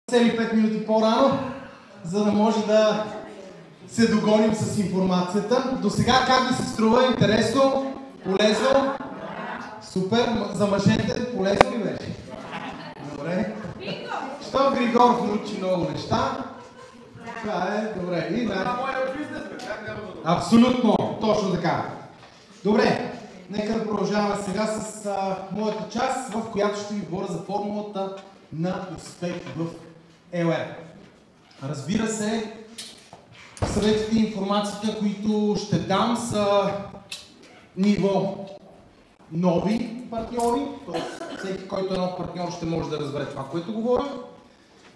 цели 5 минути по-рано, за да може да се догоним с информацията. До сега как ви се струва? Интересно? Полезно? Супер! За мъжете полезно ли беше? Добре. Що Григоров научи много неща? Това е добре. И абсолютно, точно така. Добре, нека да продължаваме сега с моята част, в която ще ви говоря за формулата на успех в LR. Разбира се, съветите и информацията, които ще дам, са ниво нови партньори, т.е. всеки, който е нов партньор, ще може да разбере това, което говоря.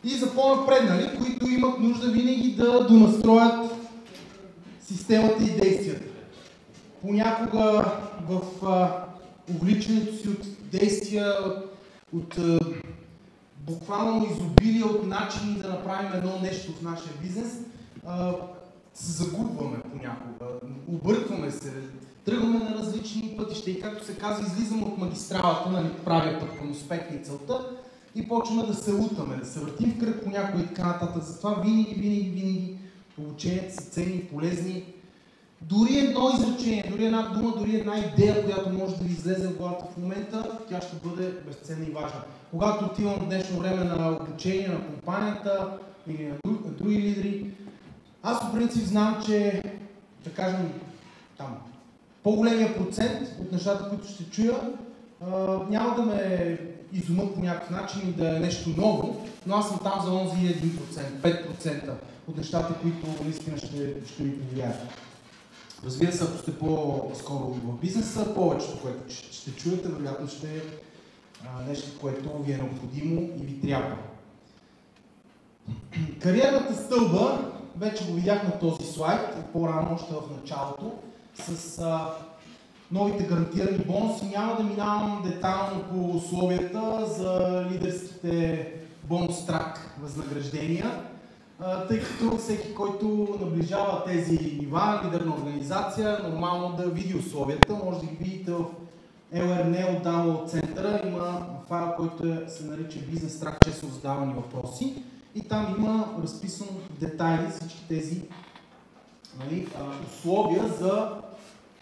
И за по-напреднали, които имат нужда винаги да донастроят системата и действията. Понякога в увличането си от действия, от буквално изобилие от начини да направим едно нещо в нашия бизнес, се загубваме понякога, объркваме се, тръгваме на различни пътища и както се казва, излизаме от магистралата, нали, правия път към успеха и целта и почваме да се лутаме, да се въртим в кръг понякога и така нататък. Затова винаги обученията са ценни и полезни. Дори едно изречение, дори една дума, дори една идея, която може да ви излезе в главата в момента, тя ще бъде безценна и важна. Когато отивам в днешно време на обучение на компанията или на други лидери, аз по принцип знам, че, да кажем, там, по-големия процент от нещата, които ще чуя, няма да ме изумат по някакъв начин и да е нещо ново, но аз съм там за онзи 1%, 5% от нещата, които наистина ще ви повлияят. Разбира се, ако сте по-скоро в бизнеса, повечето, което ще чуете, вероятно ще е нещо, което ви е необходимо и ви трябва. Кариерната стълба, вече го видях на този слайд, по-рано още в началото, с новите гарантирани бонуси. Няма да минавам детайлно по условията за лидерските бонус трак възнаграждения, тъй като всеки, който наближава тези нива, лидер на организация, нормално да види условията. Може да ги видите в LR отдава от центъра, има файл, който се нарича бизнес трак, често задавани въпроси и там има разписано в детайли всички тези условия за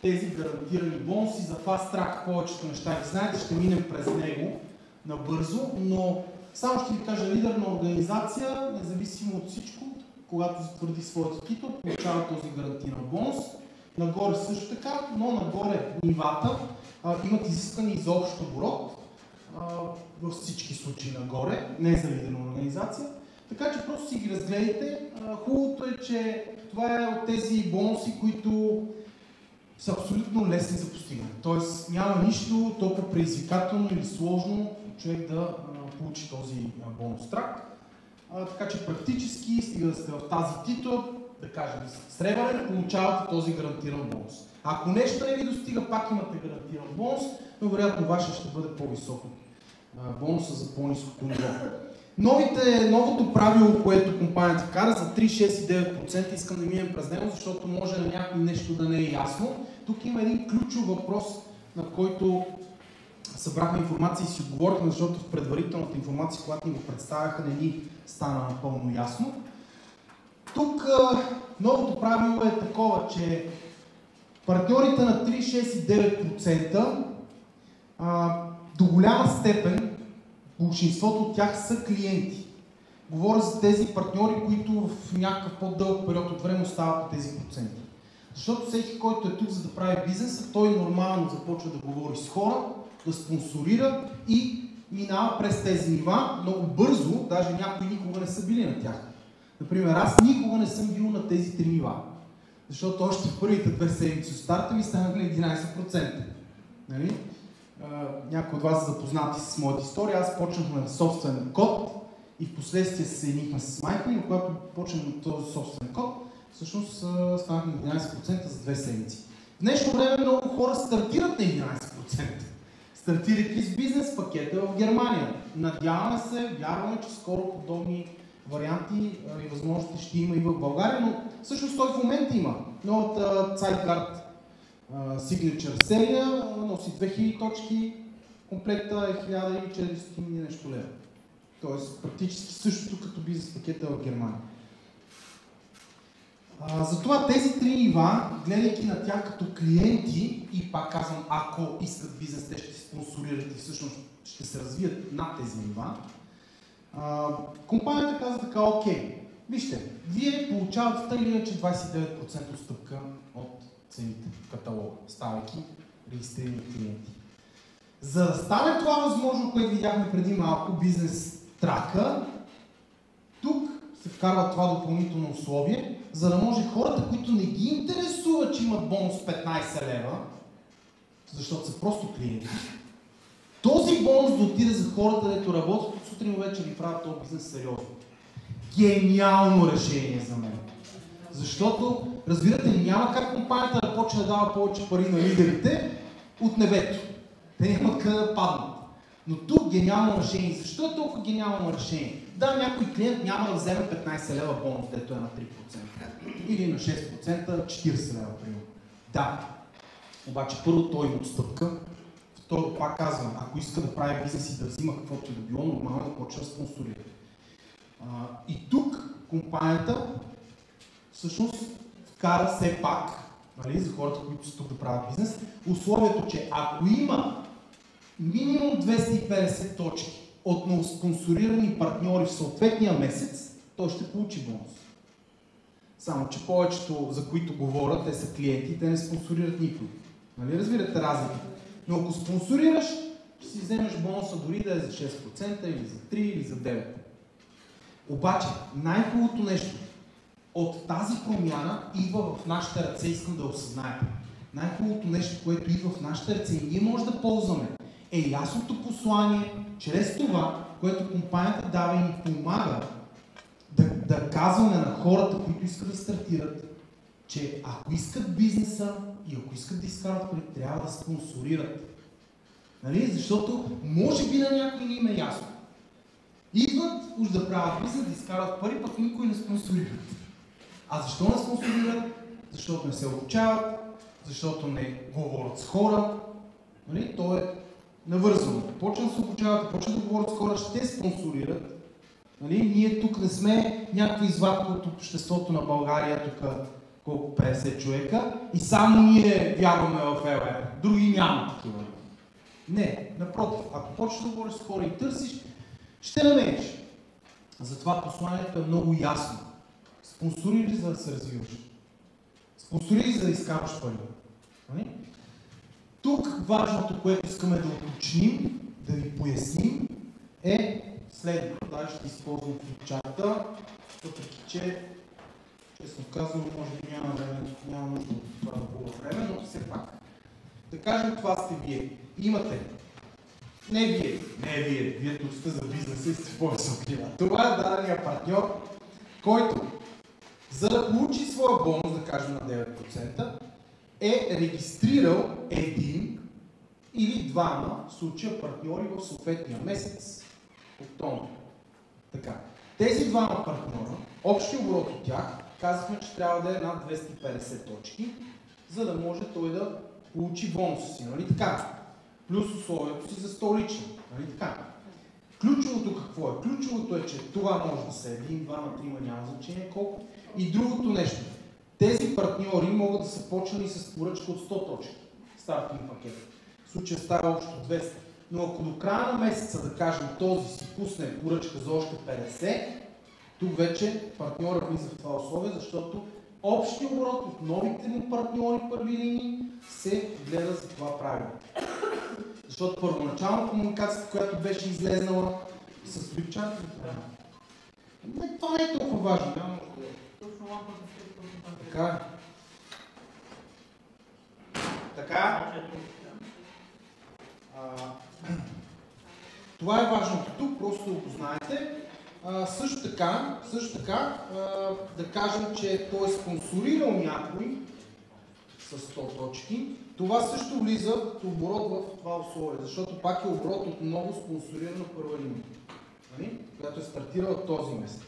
тези гарантирани бонуси, за Fast Track повечето неща. И знаете, ще минем през него набързо, но само ще ви кажа, лидер на организация, независимо от всичко, когато затвърди своята титул, получава този гарантиран бонус. Нагоре също така, но нагоре нивата имат изискване и за общ оборот, във всички случаи нагоре, не за лидер на организация. Така че просто си ги разгледайте. Хубавото е, че това е от тези бонуси, които са абсолютно лесни за постигане. Тоест няма нищо толкова предизвикателно или сложно човек да получи този бонус трак. Така че практически, стига да сте в тази титла, да кажем сребърен, получавате този гарантиран бонус. Ако нещо не ви достига, пак имате гарантиран бонус, но вероятно вашия ще бъде по-висок бонуса за по-ниското ниво. Новото правило, което компанията вкара за 3, 6 и 9%, искам да минем през него, защото може на някой нещо да не е ясно. Тук има един ключов въпрос, на който събрахме информация и си отговорихме, защото в предварителната информация, когато ни го представяха, не ни стана напълно ясно. Тук новото правило е такова, че партньорите на 3, 6 и 9% до голяма степен большинството от тях са клиенти. Говоря за тези партньори, които в някакъв по-дълъг период от време остават по тези проценти. Защото всеки, който е тук за да прави бизнеса, той нормално започва да говори с хора, да спонсорира и минава през тези нива много бързо, даже някои никога не са били на тях. Например, аз никога не съм бил на тези 3 нива, защото още в първите 2 седмици от старта ми станали 11%. Нали? Някои от вас са запознати с моята история. Аз почнахме на собствен код и в последствие се съединихме с майка ми, но когато почнахме този собствен код, всъщност станахме 11% за 2 седмици. В днешно време много хора стартират на 11%, стартирайки с бизнес пакета в Германия. Надяваме се, вярваме, че скоро подобни варианти и възможности ще има и в България, но всъщност той в момента има. Новата Zeitguard Signature серия носи 2000 точки, комплекта е 1400 нещо лева. Тоест практически същото като бизнес пакета в Германия. Затова тези три нива, гледайки на тях като клиенти, и пак казвам, ако искат бизнес, те ще се спонсорират и всъщност ще се развият над тези нива, компанията казва така: окей, вижте, вие получавате тъй или иначе 29% отстъпка от цените в каталога, ставайки регистрирани клиенти. За да стане това възможно, което видяхме преди малко, бизнес трака, тук се вкарва това допълнително условие, за да може хората, които не ги интересуват, че имат бонус 15 лева, защото са просто клиенти, този бонус да отиде за хората, дето работят от сутрин вечер и правят този бизнес сериозно. Гениално решение за мен. Защото, разбирате ли, няма как компанията да почне да дава повече пари на лидерите от небето. Те нямат къде да паднат. Но тук гениално решение. Защо е толкова гениално решение? Да, някой клиент няма да вземе 15 лева бонус, дето е на 3%. Или на 6%, 40 лева, примерно. Да. Обаче първо той има отстъпка. Второ, пак казвам, ако иска да прави бизнес и да взима каквото и да било, нормално да почва да спонсорира. И тук компанията всъщност вкара все пак, нали, за хората, които са тук да правят бизнес, условието, че ако има минимум 250 точки от новоспонсорирани партньори в съответния месец, той ще получи бонус. Само че повечето, за които говорят, те са клиенти, те не спонсорират никой. Нали, разбирате разликата? Но ако спонсорираш, ще си вземеш бонуса дори да е за 6% или за 3% или за 9%. Обаче, най-хубавото нещо от тази промяна идва в нашите ръце, искам да осъзнаете. Най-хубавото нещо, което идва в нашите ръце и ние може да ползваме, е ясното послание, чрез това, което компанията дава и ни помага да казваме на хората, които искат да стартират, че ако искат бизнеса и ако искат да изкарат пари, трябва да спонсорират. Нали? Защото може би на някой не им е ясно. Идват уж да правят бизнес, да изкарат пари, пък никой не спонсорират. А защо не спонсорират? Защото не се обучават, защото не говорят с хора. Нали? То е навързано. Почват да се обучават, почват да говорят с хора, ще спонсорират. Нали? Ние тук не сме някаква извадка от обществото на България, тук колко 50 човека, и само ние вярваме в ЛР. Други няма такива. Не, напротив, ако почнеш да говориш с хора и търсиш, ще намериш. Затова посланието е много ясно. Спонсорирай, за да се развиваш. Спонсорирай, за да изкарваш пари. Тук важното, което искаме да уточним, да ви поясним, е следното. Даже ще използвам флипчарта, въпреки че, честно казвам, може би няма нужда от това хубаво време, но все пак. Да кажем, това сте вие. Имате. Не вие тук сте за бизнеса и сте по-високи. Това е дадения партньор, който, за да получи своя бонус, да кажем на 9%, е регистрирал един или двама случая партньори в съответния месец октомври. Така. Тези двама партньора, общия оборот от тях, казахме, че трябва да е над 250 точки, за да може той да получи бонуса си. Нали така? Плюс условието си за столични. Нали така? Ключовото какво е? Ключовото е, че това може да са един, двама, трима, няма значение колко. И другото нещо. Тези партньори могат да са почнали с поръчка от 100 точки. Стартинг пакет. В случая става общо 200. Но ако до края на месеца, да кажем, този си пусне поръчка за още 50, тук вече партньора влиза в това условие, защото общия оборот от новите му партньори първи линии се гледа за това правило. Защото първоначална комуникацията, която беше излезнала с флипчарта, това не е толкова важно. Така. Така. Това е важното тук, просто да го знаете. Също така, да кажем, че той е спонсорирал някой с 100 точки. Това също влиза в оборот в това условие, защото пак е оборот от много спонсорирана първа линия, която е стартирала този месец.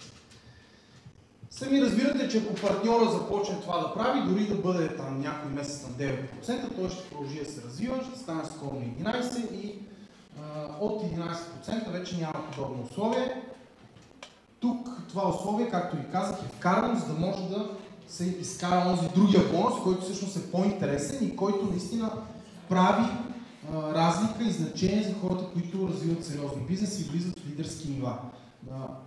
Сами разбирате, че ако партньора започне това да прави, дори да бъде там някой месец на 9%, той ще продължи да се развива, ще стане скоро на 11% и от 11% вече няма подобно условие. Тук това условие, както ви казах, е вкарано, за да може да се изкара онзи другия бонус, който всъщност е по-интересен и който наистина прави разлика и значение за хората, които развиват сериозни бизнес и влизат в лидерски нива.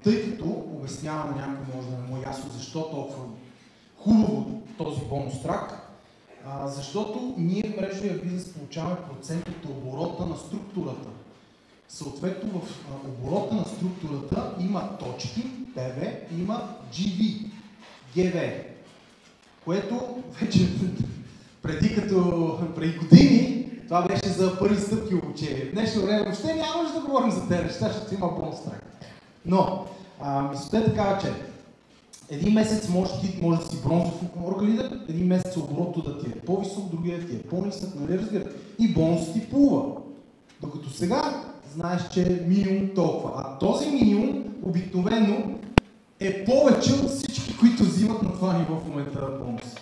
Тъй като, обяснявам на някой, може да не му е ясно защо толкова хубаво този бонус трак, защото ние в мрежовия бизнес получаваме процент от оборота на структурата. Съответно в оборота на структурата има точки, PV, има GV, което вече преди години това беше за първи стъпки обучение. В днешно време въобще нямаш да говорим за тези неща, защото има бонус трак. Но, мисълта е такава, че един месец може да си бронзов оргалидер, един месец оборотто да ти е по-висок, другия да ти е по-нисък, нали разбирате? И бонус ти плува. Докато сега знаеш, че е минимум толкова. А този минимум обикновено е повече от всички, които взимат на това ниво в момента бонус.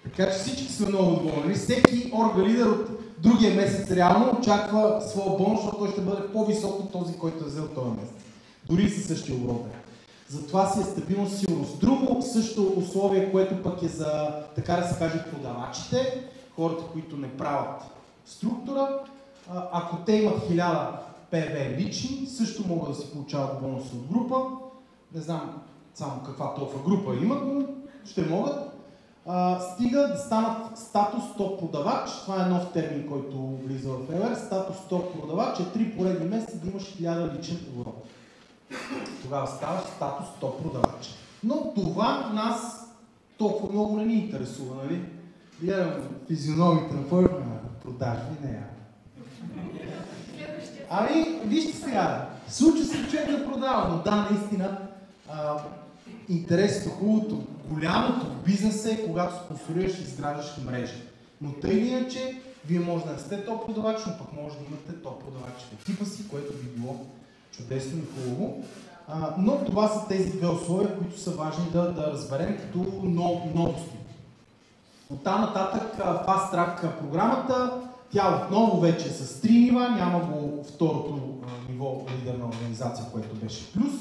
Така че всички сме много доволни. Всеки оргалидер от другия месец реално очаква своя бонус, защото той ще бъде по-висок от този, който е взел този месец. Дори със същия оборот. Затова си е стабилност и сигурност. Друго също условие, което пък е за, така да се каже, продавачите, хората, които не правят структура, ако те имат 1000 PV лични, също могат да си получават бонус от група. Не знам само каква толкова група имат, но ще могат. Стига да станат статус топ продавач. Това е нов термин, който влиза в ЕВР. Статус топ продавач е 3 поредни месеца да имаш 1000 личен оборот. Тогава ставаш статус топ продавач. Но това нас толкова много не ни интересува, нали? Гледам физиономите на продажни, не. Ами, вижте сега, случва се човек да продава, но да, наистина, интересното, хубавото, голямото в бизнеса е, когато спонсорираш и изграждаш мрежа. Но тъй или иначе, вие може да не сте топ продавач, но пък може да имате топ продавач в екипа си, което би било чудесно и хубаво. Но това са тези две условия, които са важни да разберем като новости. От там нататък Fast Track програмата, тя отново вече е с 3 нива, няма го второто ниво лидер на организация, което беше плюс.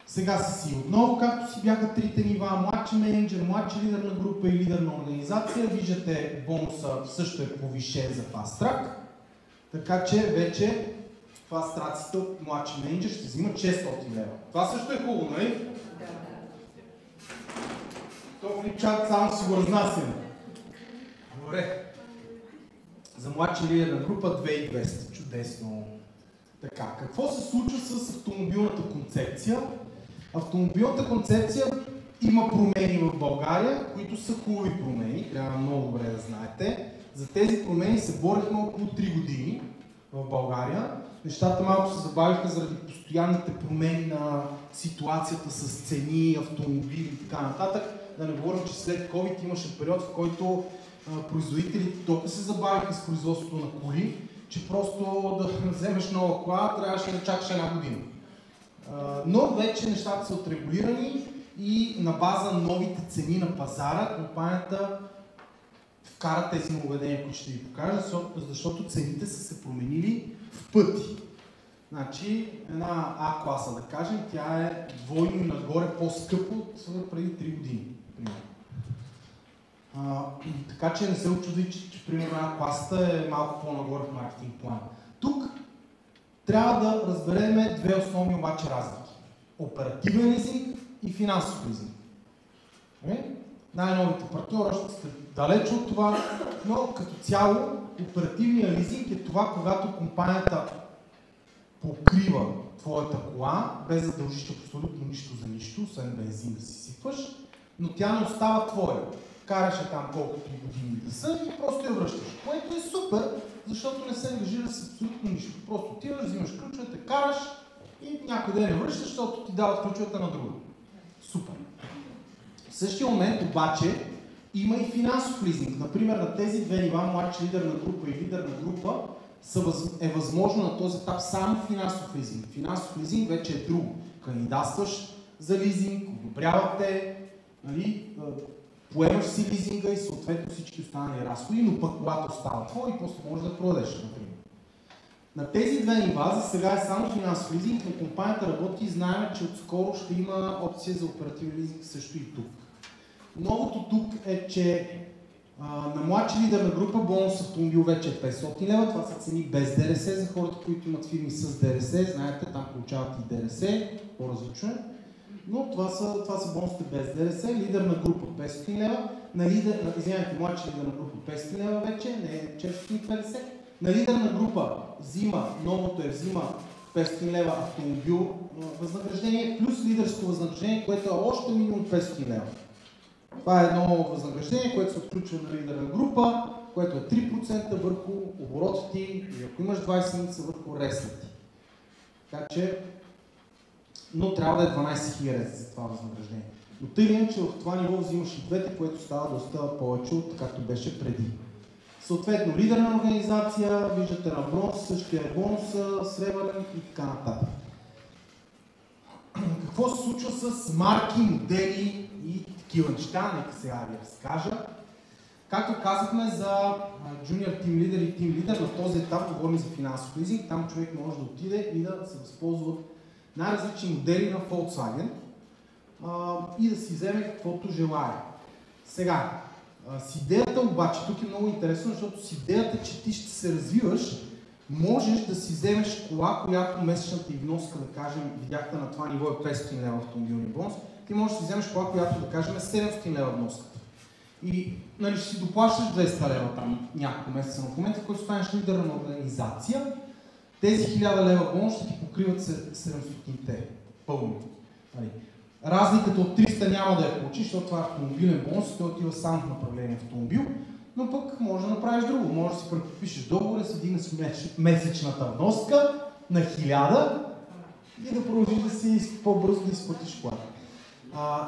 Сега са си отново, както си бяха трите нива, младши менеджер, младши лидер на група и лидер на организация. Виждате, бонуса също е повишен за Fast Track, така че вече Fast Track-сите от младши менеджер ще взимат 600 лева. Това също е хубаво, нали? То флипчарт само си го разнасяме. Добре. За младши лидер на група 2200. Чудесно. Така, какво се случва с автомобилната концепция? Автомобилната концепция има промени в България, които са хубави промени, трябва много добре да знаете. За тези промени се борихме около 3 години в България. Нещата малко се забавиха заради постоянните промени на ситуацията с цени, автомобили и така нататък. Да не говорим, че след COVID имаше период, в който производителите толкова се забавиха с производството на коли, че просто да вземеш нова кола, трябваше да чакаш една година. Но вече нещата са отрегулирани и на база новите цени на пазара компанията вкара тези нововведения, които ще ви покажа, защото цените са се променили в пъти. Значи една А класа, да кажем, тя е двойно и нагоре по-скъпо от преди 3 години. Така че не се очуди, че примерно една класата е малко по-нагоре в маркетинг план. Тук трябва да разберем две основни обаче разлики. Оперативен лизинг и финансов лизинг. Най-новите партньори още сте далеч от това, но като цяло оперативният лизинг е това, когато компанията покрива твоята кола, без да дължиш абсолютно нищо за нищо, освен бензин да си сипваш, но тя не остава твоя. Караш я там колкото и години да са и просто я връщаш. Което е супер, защото не се ангажира с абсолютно нищо. Просто отиваш, взимаш ключовете, караш и някой ден я връщаш, защото ти дават ключовете на друга. Супер. В същия момент обаче има и финансов лизинг. Например, на тези две нива, младши лидер на група и лидер на група, е възможно на този етап само финансов лизинг. Финансов лизинг вече е друго. Кандидатстваш за лизинг, одобряват те, нали, поемаш си лизинга и съответно всички останали разходи, но пък когато става твой и после можеш да продадеш, например. На тези две нива за сега е само финансов лизинг, но компанията работи и знаем, че отскоро ще има опция за оперативен лизинг също и тук. Новото тук е, че на младши лидер на група бонус автомобил вече е 500 лева. Това са цени без ДДС за хората, които имат фирми с ДДС. Знаете, там получават и ДДС, по-различно е. Но това са бонусите без ДДС. Лидер на група 500 лева. Младши лидер на група 500 лева вече, не е 450. На лидер на група новото взима 500 лева автомобил възнаграждение, плюс лидерско възнаграждение, което е още минимум 500 лева. Това е едно възнаграждение, което се отключва на лидер на група, което е 3% върху оборотите ти и ако имаш 20 единица върху ресните. Така че, но трябва да е 12 000 за това възнаграждение. Но тъй или иначе в това ниво взимаш и двете, което става доста повече от както беше преди. Съответно, лидер на организация, виждате на бронз, същия е бонус, сребърен и така нататък. Какво се случва с марки, модели и такива неща? Нека сега ви разкажа. Както казахме за Junior Team Leader и Team Leader, на този етап говорим за финансов лизинг. Там човек може да отиде и да се възползва от най-различни модели на Volkswagen и да си вземе каквото желае. Сега, с идеята обаче, тук е много интересно, защото с идеята, че ти ще се развиваш, можеш да си вземеш кола, която месечната и вноска, да кажем, видяхте на това ниво е 500 лева автомобилни бонус, ти можеш да си вземеш кола, която, да кажем, е 700 лева вноската. И ще си доплащаш 200 лева там няколко месеца, но в момента, в който станеш лидер на организация, тези 1000 лева бонус ще ти покриват 700-те пълни. Разликата от 300 няма да я получиш, защото това е автомобилен бонус, той отива само в направление автомобил, но пък може да направиш друго. Може да си преподпишеш договор, да си дигнеш месечната вноска на 1000 и да продължиш да си по-бързо да изплатиш колата.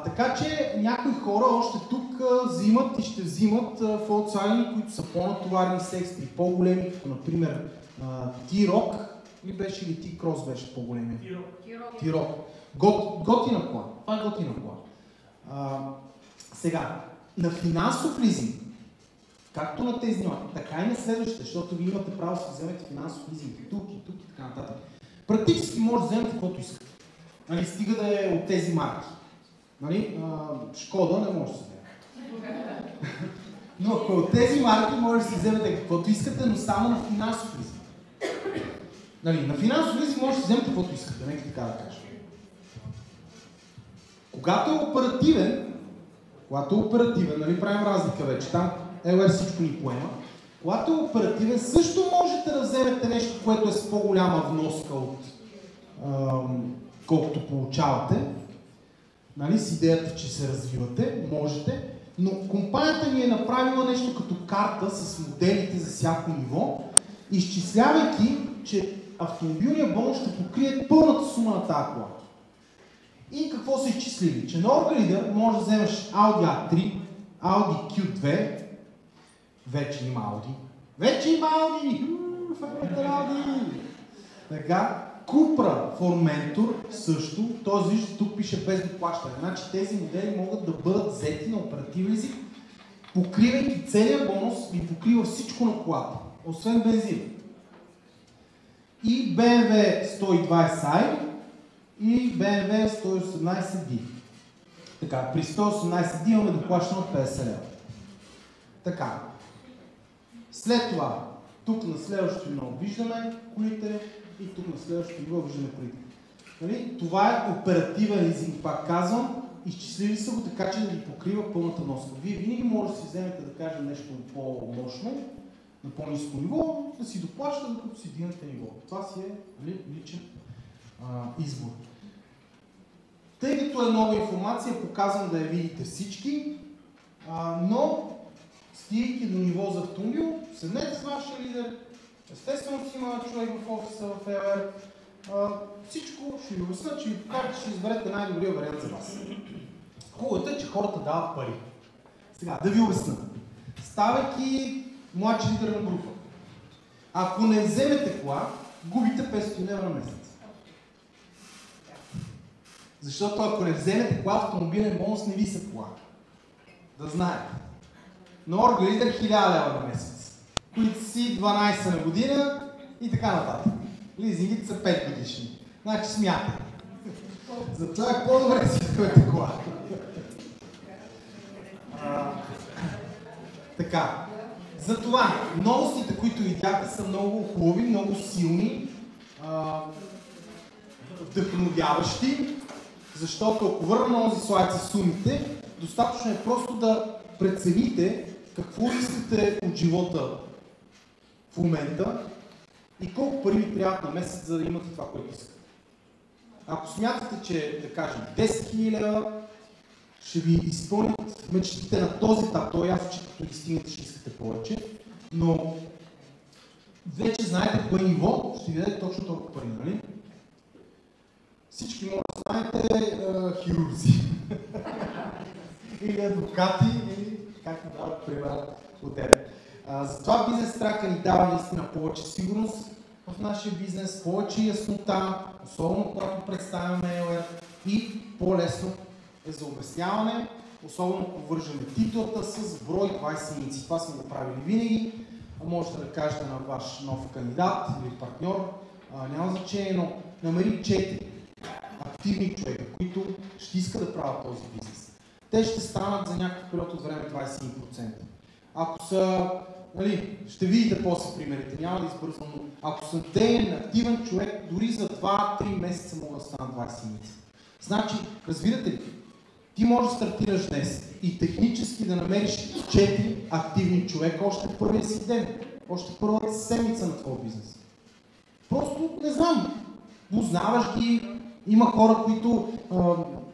Така че някои хора още тук взимат и ще взимат Volkswagen, които са по-натоварени с екстри, по-големи, като например T-Roc, или беше ли T-Cross беше по-големи? T-Roc. Готина кола. Това е готина кола. Сега, на финансов лизинг, както на тези нива, така и на следващите, защото вие имате право да си вземете финансов лизинг тук и така нататък. Практически може да вземете каквото искате. Стига да е от тези марки. Шкода не може да се вземе. Но ако от тези марки може да си вземете каквото искате, но само на финансов лизинг. На финансов лизинг може да си вземете каквото искате, нека така да кажа. Когато е оперативен, правим разлика вече, там LR всичко ни поема. Когато е оперативен, също можете да вземете нещо, което е с по-голяма вноска от колкото получавате. С идеята, че се развивате, можете, но компанията ни е направила нещо като карта с моделите за всяко ниво, изчислявайки, че автомобилният бонус ще покрие пълната сума на тази кола. И какво са изчислили? Че на Orga Leader може да вземеш Audi A3, Audi Q2, вече има Audi! Така, Cupra Formentor също, т.е. виждате, тук пише без доплащане. Значи тези модели могат да бъдат взети на оперативен лизинг, покривайки целия бонус и покрива всичко на колата, освен бензин. И BMW 120i и BMW 118D. Така, при 118D имаме доплащане от 50 лева. Така. След това, тук на следващото ниво виждаме колите и тук на следващото ниво виждаме колите. Това е оперативен лизинг, пак казвам. Изчислили са го така, че да ги покрива пълната вноска. Вие винаги може да си вземете, да кажем, нещо по-мощно, на по-ниско ниво, да си доплащате, докато си дигнете ниво. Това си е личен избор. Тъй като е нова информация, показвам да я видите всички, но стигайки до ниво за автомобил, седнете с вашия лидер, естествено си има човек в офиса в ELR, всичко ще ви обясня, че ви покажа, че ще изберете най-добрия вариант за вас. Хубавото е, че хората дават пари. Сега, да ви обясня. Ставайки младши лидер на група, ако не вземете кола, губите 500 лева на месец. Защото ако не вземете кола, автомобилен бонус не ви се полага. Да знаете. На Orga Leader 1000 лева на месец. Които си 12 на година и така нататък. Лизингите са 5 годишни. Значи смятай. Затова е по-добре си купете кола. Така. Затова новостите, които видяхте, са много хубави, много силни, вдъхновяващи, защото ако върна на този слайд с сумите, достатъчно е просто да прецените какво искате от живота в момента и колко пари ви трябват на месец, за да имате това, което искате. Ако смятате, че, да кажем, 10 000 ще ви изпълнят мечтите на този етап, то е ясно, че като ги стигнете ще искате повече, но вече знаете кое ниво ще ви даде точно толкова пари, нали? Всички може да станете хирурзи или адвокати, или както дават пример от тебе. Затова бизнес трака ни дава наистина повече сигурност в нашия бизнес, повече яснота, особено когато представяме EOR и по-лесно е за обясняване, особено ако вържаме титлата с брой 20 единици. Това сме го правили винаги. Можете да кажете на ваш нов кандидат или партньор, няма значение, но намери 4 активни човека, които ще искат да правят този бизнес. Те ще станат за някакъв период от време 21%. Ако са, нали, ще видите после примерите, няма да избързвам, но ако съм деен, активен човек, дори за 2-3 месеца могат да станат 20 единици. Значи, разбирате ли, ти можеш да стартираш днес и технически да намериш 4 активни човека още в първия си ден, още първата седмица на твоя бизнес. Просто не знам, познаваш ги, има хора, които,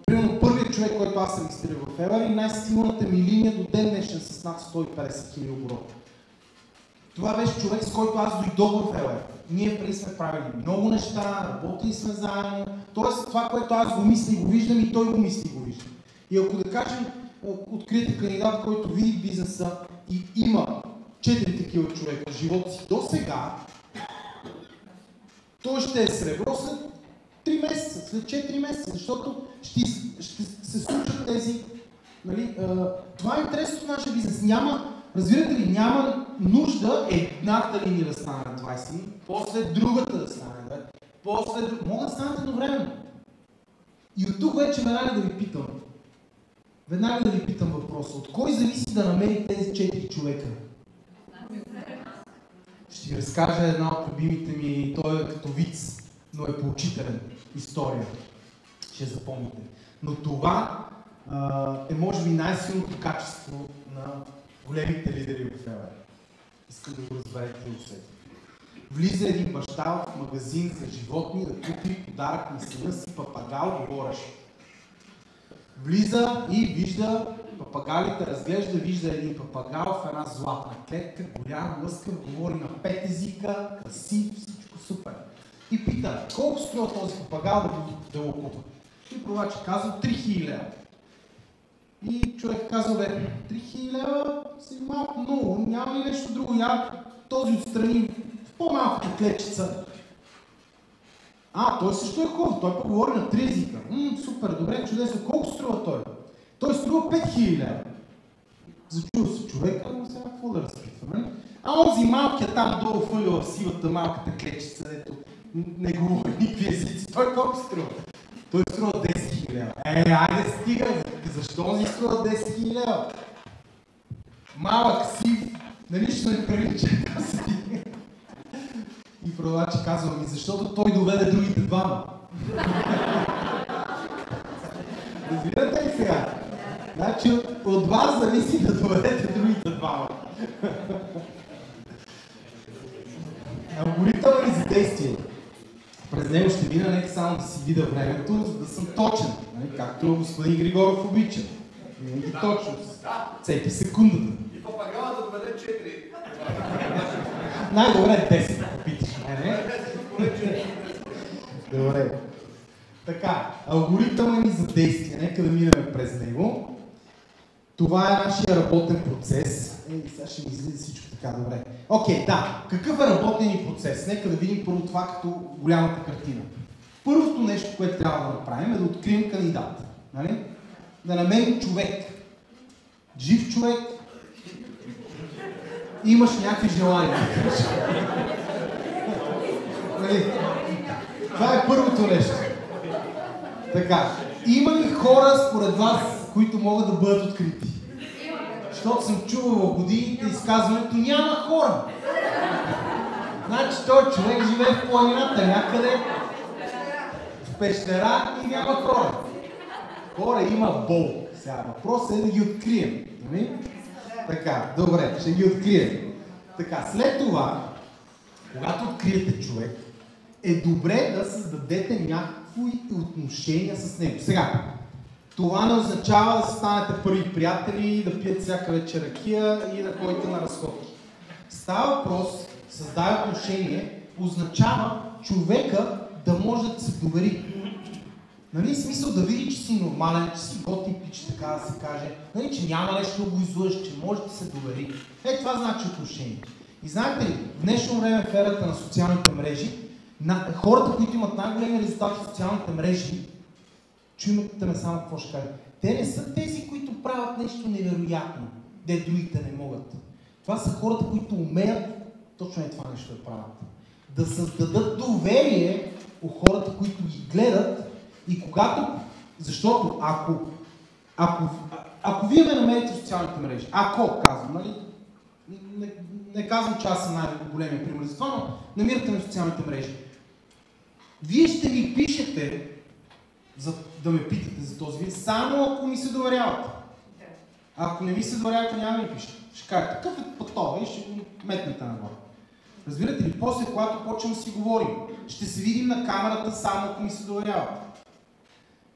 примерно първият човек, който аз съм регистрирал в EOR, и най-силната ми линия до ден днешен с над 150 000 оборота. Това беше човек, с който аз дойдох в EOR. Ние преди сме правили много неща, работили сме заедно, т.е. това, което аз го мисля и го виждам, и той го мисли и го вижда. И ако да кажем, откриете кандидат, който види бизнеса и има 4 такива човека в живота си до сега, той ще е сребро след 3 месеца, след 4 месеца, защото ще се случат тези, нали, това е интересното в нашия бизнес. Разбирате ли, няма нужда едната линия да стане на 20, после другата да стане, после могат да станат едновременно. И от тук вече веднага да ви питам въпроса. От кой зависи да намери тези 4 човека? Ще ви разкажа една от любимите ми, той е като виц, но е поучителен история. Ще запомните. Но това е може би най-силното качество на големите лидери в EOR. Искам да го разберете и усетите. Влиза един баща в магазин за животни да купи подарък на сина си папагал говорещ. Влиза и вижда папагалите, разглежда, вижда един папагал в една златна клетка, голям, лъскав, говори на 5 езика, красив, всичко супер. И пита, колко струва този папагал да го купа? И продавач казва 3000 лева. И човек казва, 3000 лева си малко много, няма ли нещо друго, този отстрани в по-малката клетчица. Той също е хубав, той поговори на 3 езика. Супер, добре, чудесно. Колко струва той? Той струва 5000 лева. Зачува се човека, но сега какво да разпитваме? Онзи малкият там долу въгъла в сивата малката клетчица, дето не говори никакви езици, той колко струва? Той струва 10 000 лева. Айде стига, защо онзи струва 10 000 лева? Малък, сив, нали ще ме прилича? И продавачи казва ми, защото той доведе другите двама. Разбирате ли сега? Значи от вас зависи да доведете другите двама. Алгоритъмът ми за действие. През него ще мина, нека само да си видя времето, за да съм точен. Както господин Григоров обича. Винаги точност. Цепи секундата. И папагала да доведе 4. Най-добре 10, ако питаш мене. Добре. Така, алгоритъмът ми за действие, нека да минем през него. Това е нашия работен процес. Сега ще ми излиза всичко така добре. Окей, да. Какъв е работен ни процес? Нека да видим първо това като голямата картина. Първото нещо, което трябва да направим е да открием кандидат. Нали? Да намерим човек. Жив човек. Имаш някакви желания. Това е първото нещо. Така, има ли хора според вас, които могат да бъдат открити? Защото съм чувал в годините изказването, няма хора. Значи той човек живее в планината някъде, в пещера и няма хора. Хора има Бог. Сега въпросът е да ги открием. Нали? Така, добре, ще ги открием. Така, след това, когато откриете човек, е добре да създадете някакви отношения с него. Сега, това не означава да станете първи приятели, да пиете всяка вечер ракия и да ходите на разходки. Става въпрос, създава отношение, означава човека да може да се довери. Нали, смисъл да види, че си нормален, че си готин пич, така да се каже, нали, че няма нещо да го излъжеш, че може да се довери. Това значи отношение. И знаете ли, в днешно време в ерата на социалните мрежи, хората, които имат най-големи резултати в социалните мрежи, чуйте ме само какво ще кажа. Те не са тези, които правят нещо невероятно, де другите не могат. Това са хората, които умеят точно това нещо да правят. Да създадат доверие у хората, които ги гледат и когато... Защото ако вие ме намерите в социалните мрежи, казвам, нали? Не казвам, че аз съм най-големия пример за това, но намирате ме в социалните мрежи. Вие ще ми пишете, да ме питате за този вид, само ако ми се доверявате. Ако не ми се доверявате, няма да ми пишете. Ще кажете, какъв е пътова и ще го метнете нагоре. Разбирате ли? После, когато почнем да си говорим, ще се видим на камерата само ако ми се доверявате.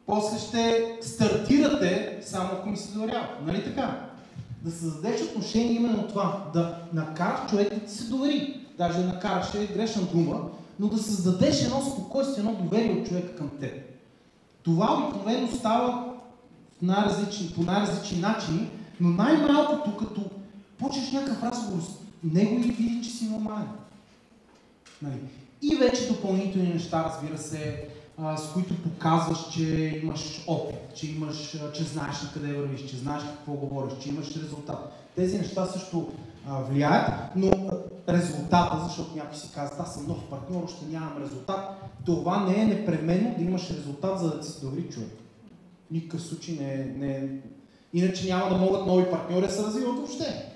После ще стартирате само ако ми се доверявате. Нали така? Да създадеш отношение именно това, да накараш човек да ти се довери. Даже да накараш е грешна дума, но да създадеш едно спокойствие, едно доверие от човека към теб. Това обикновено става по най-различни начини, но най-малкото, като почнеш някакъв разговор с него и види, че си нормален. Нали? И вече допълнителни неща, разбира се, с които показваш, че имаш опит, че знаеш на къде вървиш, че знаеш какво говориш, че имаш резултат. Тези неща също влияят, но резултата, защото някой си казва, аз съм нов партньор, още нямам резултат, това не е непременно да имаш резултат, за да си се довери човек. В никакъв случай не е. Иначе няма да могат нови партньори да се развиват въобще.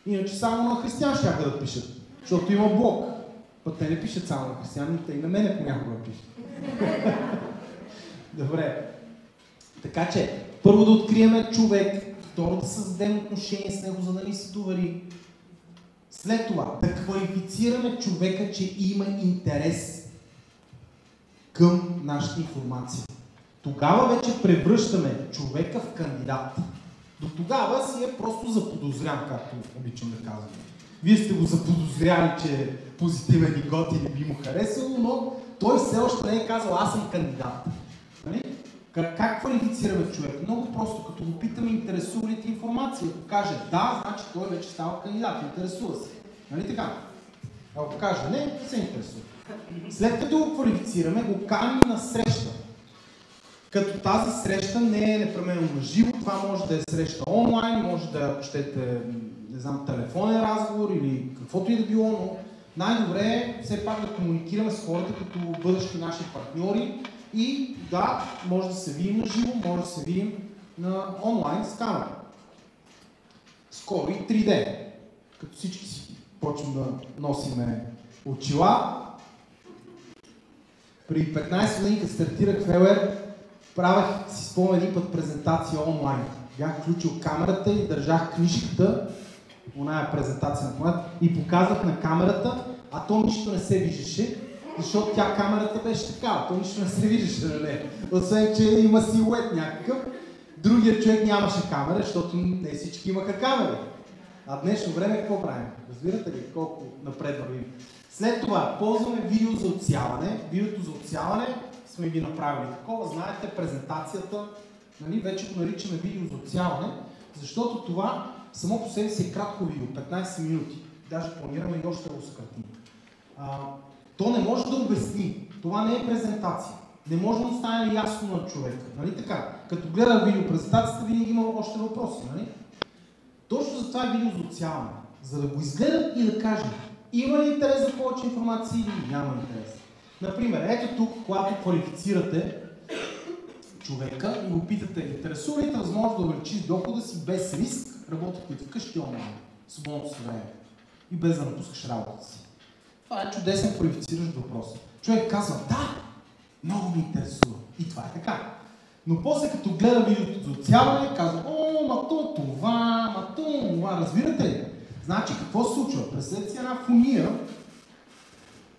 Иначе само на християн ще да пишат, защото има Бог. Път те не пишат само на християните, и на мене понякога пишат. Добре. Така че, първо да открием човек, второ да създадем отношение с него, за да ни се довери. След това да квалифицираме човека, че има интерес към нашата информация. Тогава вече превръщаме човека в кандидат. До тогава си е просто заподозрян, както обичам да казвам. Вие сте го заподозряли, че е позитивен и готин и би му харесало, но той все още не е казал, аз съм кандидат. Нали? Как квалифицираме човек? Много просто, като го питаме, интересува ли ти информация? Ако каже да, значи той вече става кандидат, интересува се. Нали така? Ако каже не се интересува. След като го квалифицираме, го каним на среща. Като тази среща не е непременно на живо, това може да е среща онлайн, може да щете, не знам, телефонен разговор или каквото и да било, но най-добре е все пак да комуникираме с хората като бъдещи наши партньори и да, може да се видим на живо, може да се видим на онлайн с камера. Скоро и 3D, като всички си почвам да носиме очила. Преди 15 години, като стартирах в LR, правих, си спомням един път, презентация онлайн. Бях включил камерата и държах книжката, оная презентация на планета, и показах на камерата, а то нищо не се виждаше, защото камерата беше такава, то нищо не се виждаше на нея. Освен, че има силует някакъв, другият човек нямаше камера, защото не всички имаха камери. А в днешно време какво правим? Разбирате ли колко напред вървим? След това ползваме видео за отсяване. Видеото за отсяване сме ги направили такова. Знаете, презентацията, нали, вече го наричаме видео за отсяване, защото това само по себе си е кратко видео, 15 минути. Даже планираме и още го съкратим. То не може да обясни. Това не е презентация. Не може да стане ясно на човека. Нали така? Като гледа видеопрезентацията, винаги има още въпроси. Нали? Точно за това е видео за отсяване. За да го изгледат и да кажем, има ли интерес за повече информация или няма интерес. Например, ето тук, когато квалифицирате човека и го питате, интересува ли възможност да увеличиш дохода си без риск, работейки вкъщи онлайн, свободното си време и без да напускаш работата си. Това е чудесен квалифициращ въпрос. Човек казва, да, много ми интересува. И това е така. Но после като гледа видеото за отсяване, казва, о, ма това, разбирате ли? Значи какво се случва? Представете си една фуния.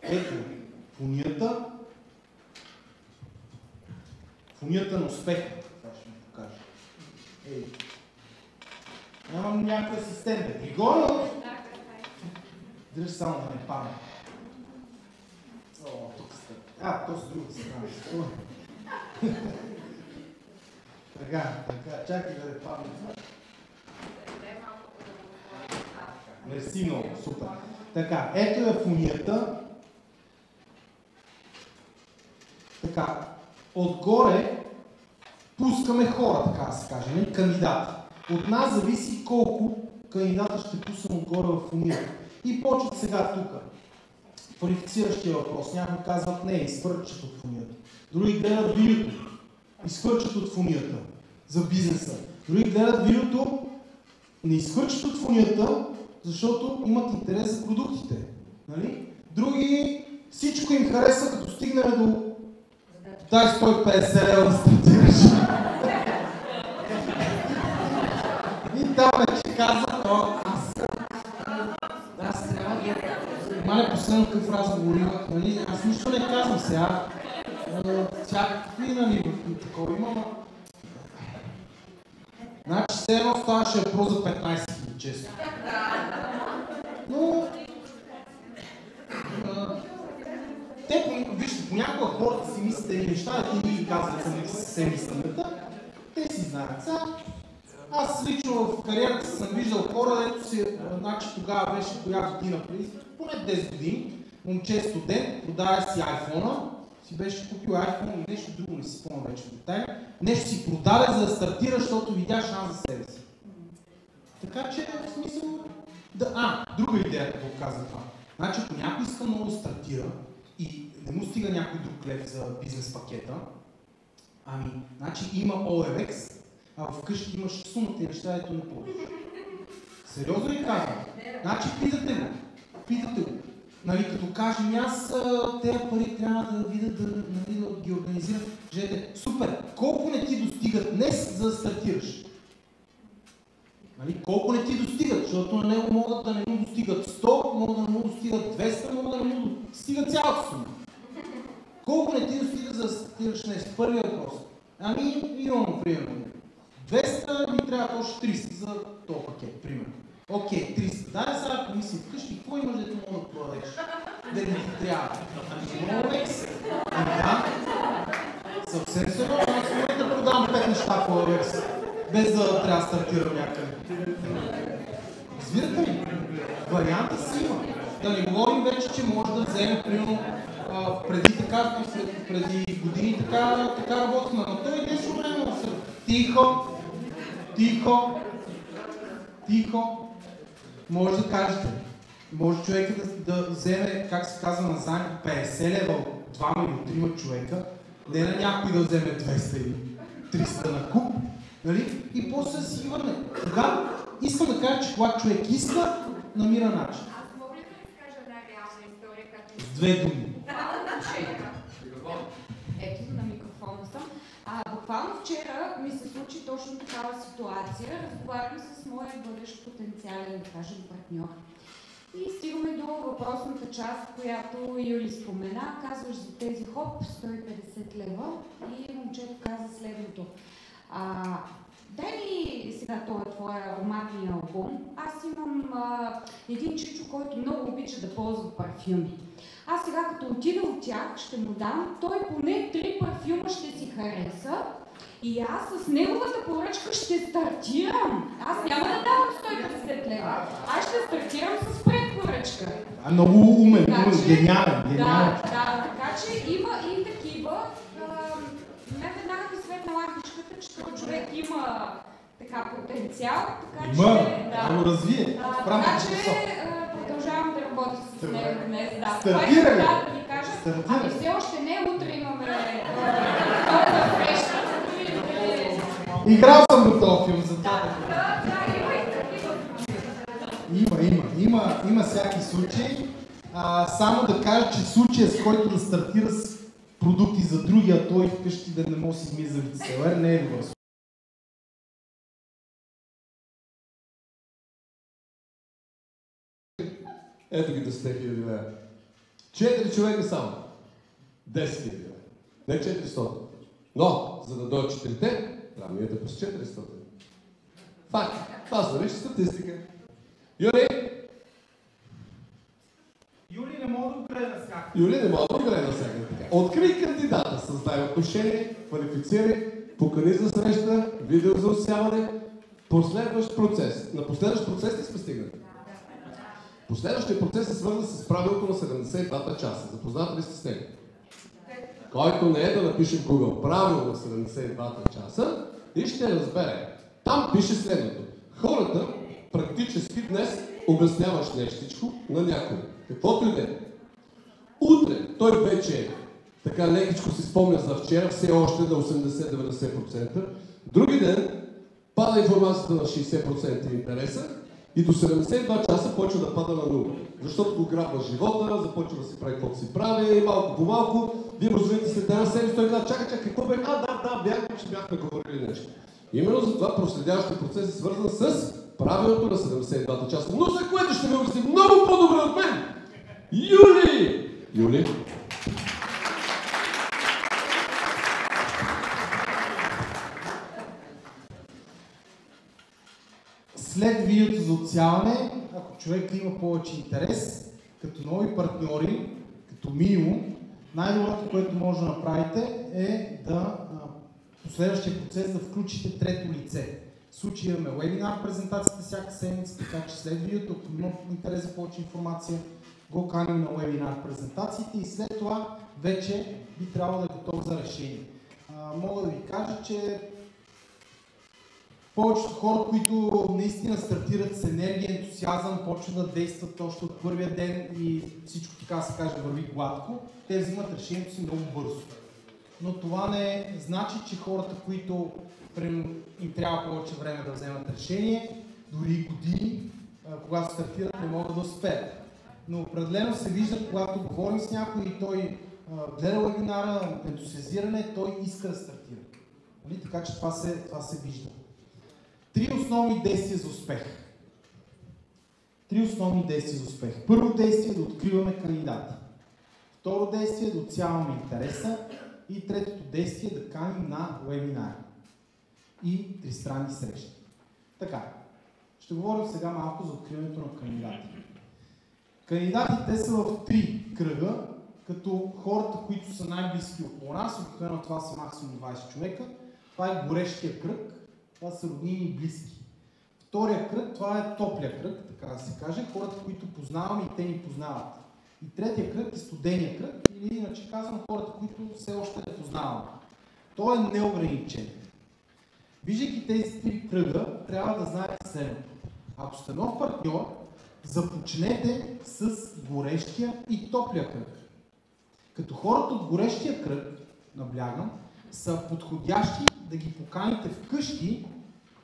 Ето, фунията на успеха. Това ще ми покажа. Ей. Нямам някакъв асистент. Григоров! Дръж само да не падне. О, тук сте. То с другата страна. Така, чакай да не падне. Мерси много, супер. Така, ето е фунията. Така, отгоре пускаме хора, така да се каже, не кандидати. От нас зависи колко кандидата ще пуснем отгоре в фунията. И почват сега тук. Квалифициращия въпрос. Някои казват не, изхвърчат от фунията. Други гледат видеото. Изхвърчат от фунията за бизнеса. Други гледат видеото, не изхвърчат от фунията, защото имат интерес за продуктите. Нали? Други всичко им харесва, като стигнем до дай 150 лева да стартираш. И там вече казва, аз трябва да... Мале последно какъв разговор имах, нали? Аз нищо не казвам сега. Всякакви, нали, такова имам. Значи все едно ставаше въпрос за 15 000, честно. Но... Вижте, понякога хората си мислят тези неща, да ти ги казват съвсем истината. Те си знаят. Аз лично в кариерата съм виждал хора, дето си, значи тогава беше коя година преди, поне 10 години, момче студент, продава си iPhone-а, си беше купил iPhone и нещо друго, не си спомня вече в детайли, нещо си продаде, за да стартира, защото видя шанс за себе си. Така че, в смисъл... друга идея, какво каза това. Значи, ако някой иска много да стартира и не му стига някой друг лев за бизнес пакета, значи има OLX, а вкъщи имаш сумата и неща, ето не ползваш. Сериозно ли казвам? Значи питате го. Нали, като кажем аз, тези пари трябва да видят, да ги организират. Кажете, супер, колко не ти достигат днес, за да стартираш? Нали, колко не ти достигат, защото на него могат да не му достигат 100, могат да не му достигат 200, могат да не му достигат цялата сума. Колко не ти достигат, за да стартираш днес? Първият въпрос. Имам примерно. 200 ми трябва още 300 за този пакет, примерно. Окей, 300. Дай сега помисли вкъщи, какво имаш, дето мога да продадеш? Да не ти трябва. OLX. Да. Съвсем сериозно, аз мога да продавам 5 неща по OLX, без да трябва да стартирам някъде. Разбирате ли? Варианта си има. Да не говорим вече, че може да вземе, примерно, преди години така работихме, но той нещо време да се... Тихо. Може да кажете. Може човека да вземе, как се казва на заем, 50 лева от 2 или 3 човека, не на някой да вземе 200 или 300 на куп, нали? И после да си ги върне. Тогава искам да кажа, че когато човек иска, намира начин. Аз мога ли да ви кажа една реална история, като... С 2 думи. Ето, на микрофона съм. Буквално вчера ми се случи точно такава ситуация. Разговарям с моя бъдещ потенциален, да кажем, партньор. И стигаме до въпросната част, която Юли спомена. Казваш за тези 150 лева и момчето каза следното. Дай ми сега това твоя ароматния албум. Аз имам един чичо, който много обича да ползва парфюми. Аз сега като отида от тях, ще му дам, той поне 3 парфюма ще си хареса и аз с неговата поръчка ще стартирам. Аз няма да давам 150 лева. Аз ще стартирам с предпоръчка. Много умен, гениален. Да, така че има и такива. Не веднага ми светна лампичката, че този човек има така потенциал, така че... Да го развие. Така че продължавам да работя с с него днес. Да, Стартира ли? Да ви кажа. Ами все още не, утре имаме среща. Играл съм до този филм, за това. Има всяки случаи. Само да кажа, че случая, с който да стартира с продукти за другия, той вкъщи да не може да си измие за вицеселер, не е добър. Ето ги 10 000 лева. 4 човека само. 10 000 лева. Не 400. Но, за да дойдат 4-те, трябва да минете през 400. Факт. Това се нарича статистика. Юли не мога да огреда всяка. Юли не мога да огреда всяка. Открий кандидата, създай отношение, квалифицирай, покани за среща, видео за усяване, последващ процес. На последващ процес ли сме стигнали? Последващия процес е свързан с правилото на 72 часа. Запознат ли сте с него? Който не е, да напише в Google правило на 72 часа и ще разбере. Там пише следното. Хората практически днес обясняваш нещичко на някой. Каквото и да е. Утре той вече така лекичко си спомня за вчера, все още на 80-90%. Други ден пада информацията на 60% интереса и до 72 часа почва да пада на нула. Защото го грабва живота, започва да си прави каквото си прави, малко по малко. Вие розовите след една седмица, той казва, чакай, какво бе? Да, бяхме говорили нещо. Именно за това проследяващия процес е свързан с правилото на 72 часа. Но за което ще ме обясни много по-добре от мен! Юли! След видеото за отсяване, ако човек има повече интерес, като нови партньори, като минимум, най-доброто, което може да направите е да последващия процес да включите трето лице. В случая имаме вебинар презентацията всяка седмица, така че след видеото, ако има интерес за повече информация, го каним на вебинар презентациите и след това вече би трябвало да е готов за решение. Мога да ви кажа, че повечето хора, които наистина стартират с енергия, ентусиазъм, почват да действат още от първия ден и всичко, така се каже, върви гладко, те взимат решението си много бързо. Но това не значи, че хората, които им трябва повече време да вземат решение, дори години, когато стартират, не могат да успеят. Но определено се вижда, когато говорим с някой и той гледа вебинара, ентусиазиране, той иска да стартира. Така че това се вижда. Три основни действия за успех. Първо действие е да откриваме кандидати. Второ действие е да отсяваме интереса. И третото действие е да каним на вебинари и тристранни срещи. Така, ще говорим сега малко за откриването на кандидати. Кандидатите са в 3 кръга, като хората, които са най-близки около нас, обикновено това са максимум 20 човека. Това е горещия кръг, това са роднини и близки. Втория кръг, това е топлия кръг, така да се каже, хората, които познаваме и те ни познават. И третия кръг е студения кръг, или иначе казвам хората, които все още не познаваме. Той е неограничен. Виждайки тези 3 кръга, трябва да знаете следното. Ако сте нов партньор, започнете с горещия и топлия кръг. Като хората от горещия кръг, наблягам, са подходящи да ги поканите вкъщи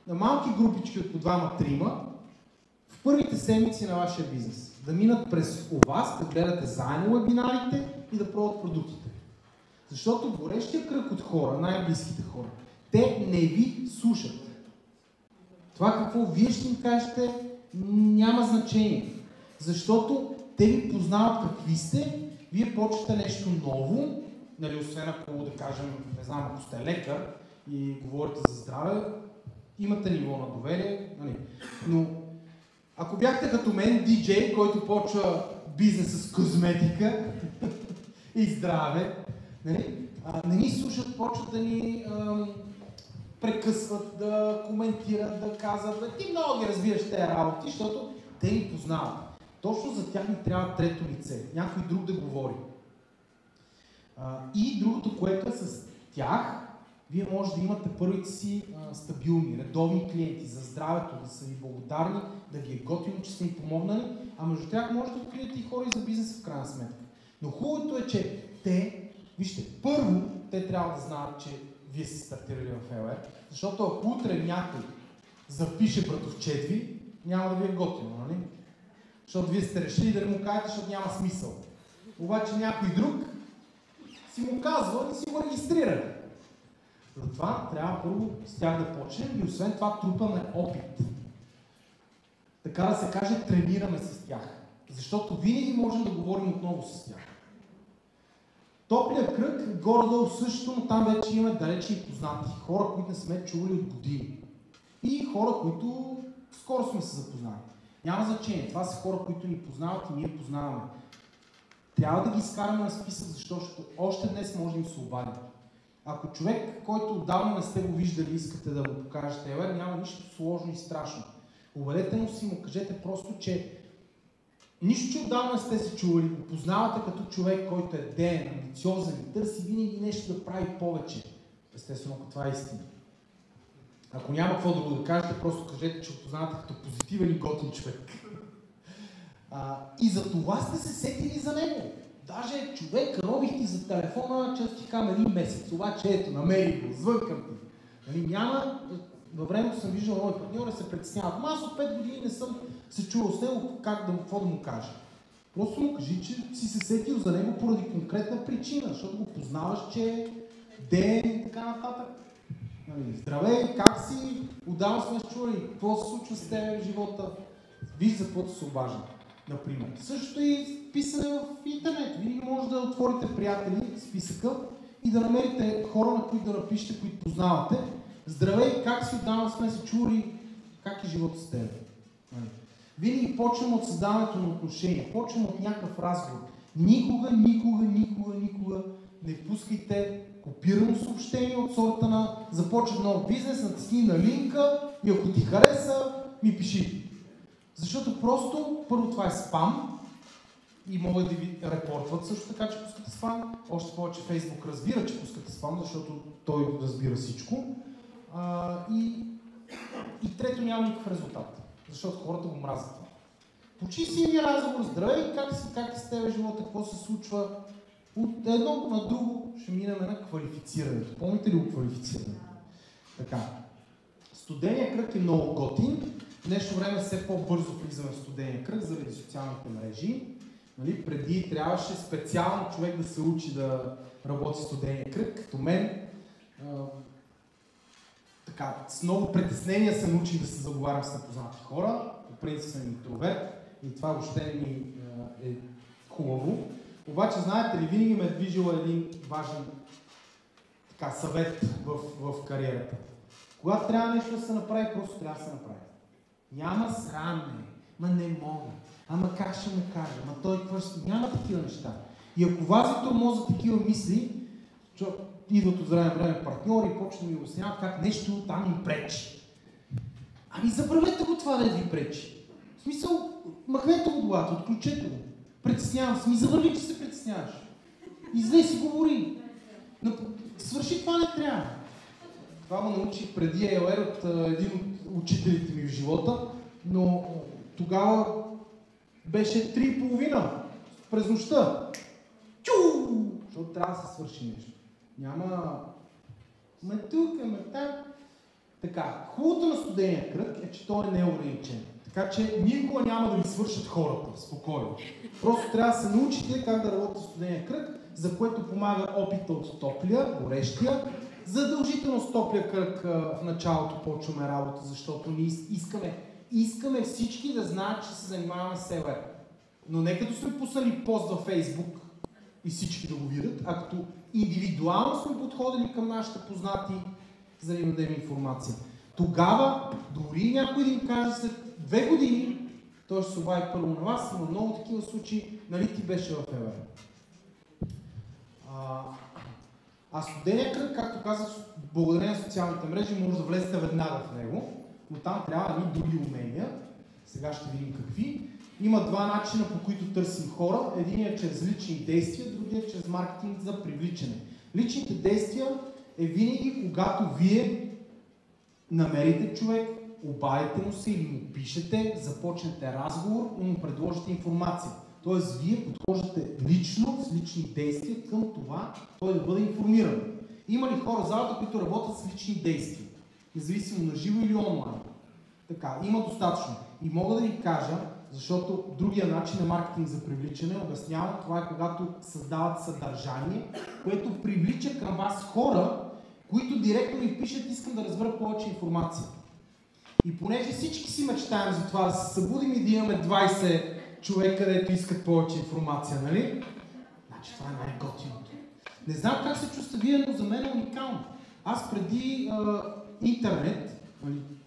на малки групички от по 2-3 в първите седмици на вашия бизнес. Да минат през вас, да гледате заедно вебинарите и да пробват продуктите. Защото горещия кръг от хора, най-близките хора, те не ви слушат. Това какво вие ще им кажете няма значение. Защото те ви познават какви сте, вие почвате нещо ново, нали, освен ако да кажем, не знам, ако сте лекар и говорите за здраве, имате ниво на доверие, нали. Но ако бяхте като мен, диджей, който почва бизнес с козметика и здраве, нали, не ни слушат, почват да ни прекъсват, да коментират, да казват, ти много ги разбираш тези работи, защото те ни познават. Точно за тях ни трябва трето лице, някой друг да говори. И другото, което е с тях, вие може да имате първите си стабилни, редовни клиенти за здравето, да са ви благодарни, да ви е готино, че са им помогнали, а между тях може да откриете и хора и за бизнес в крайна сметка. Но хубавото е, че вижте, първо те трябва да знаят, че вие сте стартирали в LR, защото ако утре някой запише братовчет ви, няма да ви е готино, нали? Защото вие сте решили да не му кажете, защото няма смисъл. Обаче някой друг си му казва и си го регистрира. Затова трябва първо с тях да почнем и освен това трупаме опит. Така да се каже, тренираме с тях. Защото винаги можем да говорим отново с тях. Топлия кръг, горе-долу също, но там вече имаме далечни познати. Хора, които не сме чували от години. И хора, които скоро сме се запознали. Няма значение. Това са хора, които ни познават и ние познаваме. Трябва да ги изкараме на списък, защото още днес може да им се обади. Ако човек, който отдавна не сте го виждали, искате да го покажете, няма нищо сложно и страшно. Обадете му си, му кажете просто, че нищо, че отдавна не сте се чували, го познавате като човек, който е деен, амбициозен и търси винаги нещо да прави повече. Естествено, ако това е истина. Ако няма какво друго да кажете, просто кажете, че го познавате като позитивен и готин човек. И за това сте се сетили за него. Даже човек, робих ти за телефона, че ти кам един месец, обаче ето, намери го, звънкам ти. Нали, няма, във времето съм виждал мои партньори се притесняват. Аз от 5 години не съм се чувал с него, какво да му кажа. Просто му кажи, че си се сетил за него поради конкретна причина, защото го познаваш, че е ден и така нататък. Нали, здравей, как си? Отдавна сме чували, какво се случва с теб в живота? Виж за каквото се обажда. Например. Също и писане в интернет. Винаги може да отворите приятели, списъка и да намерите хора, на които да напишете, които познавате. Здравей, как си, отдавна сме се чули, как е живота с теб. Винаги почвам от създаването на отношения, почвам от някакъв разговор. Никога не пускайте копирано съобщение от сорта на започва нов бизнес, натисни на линка и ако ти хареса, ми пиши. Защото просто, първо това е спам и могат да ви репортват също така, че пускате спам. Още повече Фейсбук разбира, че пускате спам, защото той разбира всичко. И трето, няма никакъв резултат, защото хората го мразят това. Почти си един разговор, здравей, как с тебе живота, какво се случва. От едно на друго ще минем на квалифицирането. Помните ли го квалифицирането? Така. Студения кръг е много готин. В днешно време все по-бързо влизаме в студения кръг заради социалните мрежи. Нали? Преди трябваше специално човек да се учи да работи в студения кръг, като мен. С много притеснения се научих да се заговарям с непознати хора. По принцип съм интроверт и това въобще ми е хубаво. Обаче, знаете ли, винаги ме е движил един важен съвет в кариерата. Когато трябва нещо да се направи, просто трябва да се направи. Няма срамне, не мога, ама как ще му кажа, той какво ще... Няма такива неща. И ако вас ви тормозят такива мисли, идват от време партньори и почват да ми обясняват как нещо там им пречи. Ами забравете го това да ви пречи. В смисъл, махнете го главата, отключете го. Притеснявам се, завърви, че се притесняваш. Излез и говори. Свърши това не трябва. Това ме научих преди ELR от един от учителите ми в живота, но тогава беше 3:30 през нощта. Чу! Защото трябва да се свърши нещо. Няма... тук, там. Така, хубавото на студения кръг е, че той е неограничен. Така че никога няма да ви свършат хората, спокойно. Просто трябва да се научите как да работите в студения кръг, за което помага опита от топлия, горещия. Задължително с топлия кръг в началото почваме работа, защото ние искаме всички да знаят, че се занимаваме с ELR. Но не като сме пуснали пост във Фейсбук и всички да го видят, а като индивидуално сме подходили към нашите познати, за да им дадем информация. Тогава, дори някой да им каже след 2 години, той ще се обади първо на вас, но много такива случаи, нали ти беше в ELR. А студения кръг, както казах, благодарение на социалните мрежи, може да влезете веднага в него, но там трябва едни други умения. Сега ще видим какви. Има 2 начина, по които търсим хора. Единият е чрез лични действия, другият е чрез маркетинг за привличане. Личните действия е винаги, когато вие намерите човек, обадите му се или му пишете, започнете разговор и му предложите информация. Тоест, вие подхождате лично, с лични действия към това, той да бъде информиран. Има ли хора в залата, които работят с лични действия? Независимо на живо или онлайн. Така, има достатъчно. И мога да ви кажа, защото другия начин на маркетинг за привличане, обяснявам, това е когато създават съдържание, което привлича към вас хора, които директно ви пишат, искам да разбера повече информация. И понеже всички си мечтаем за това да се събудим и да имаме 20 човека, където искат повече информация, нали? Значи това е най-готиното. Не знам как се чувства вие, но за мен е уникално. Аз преди интернет,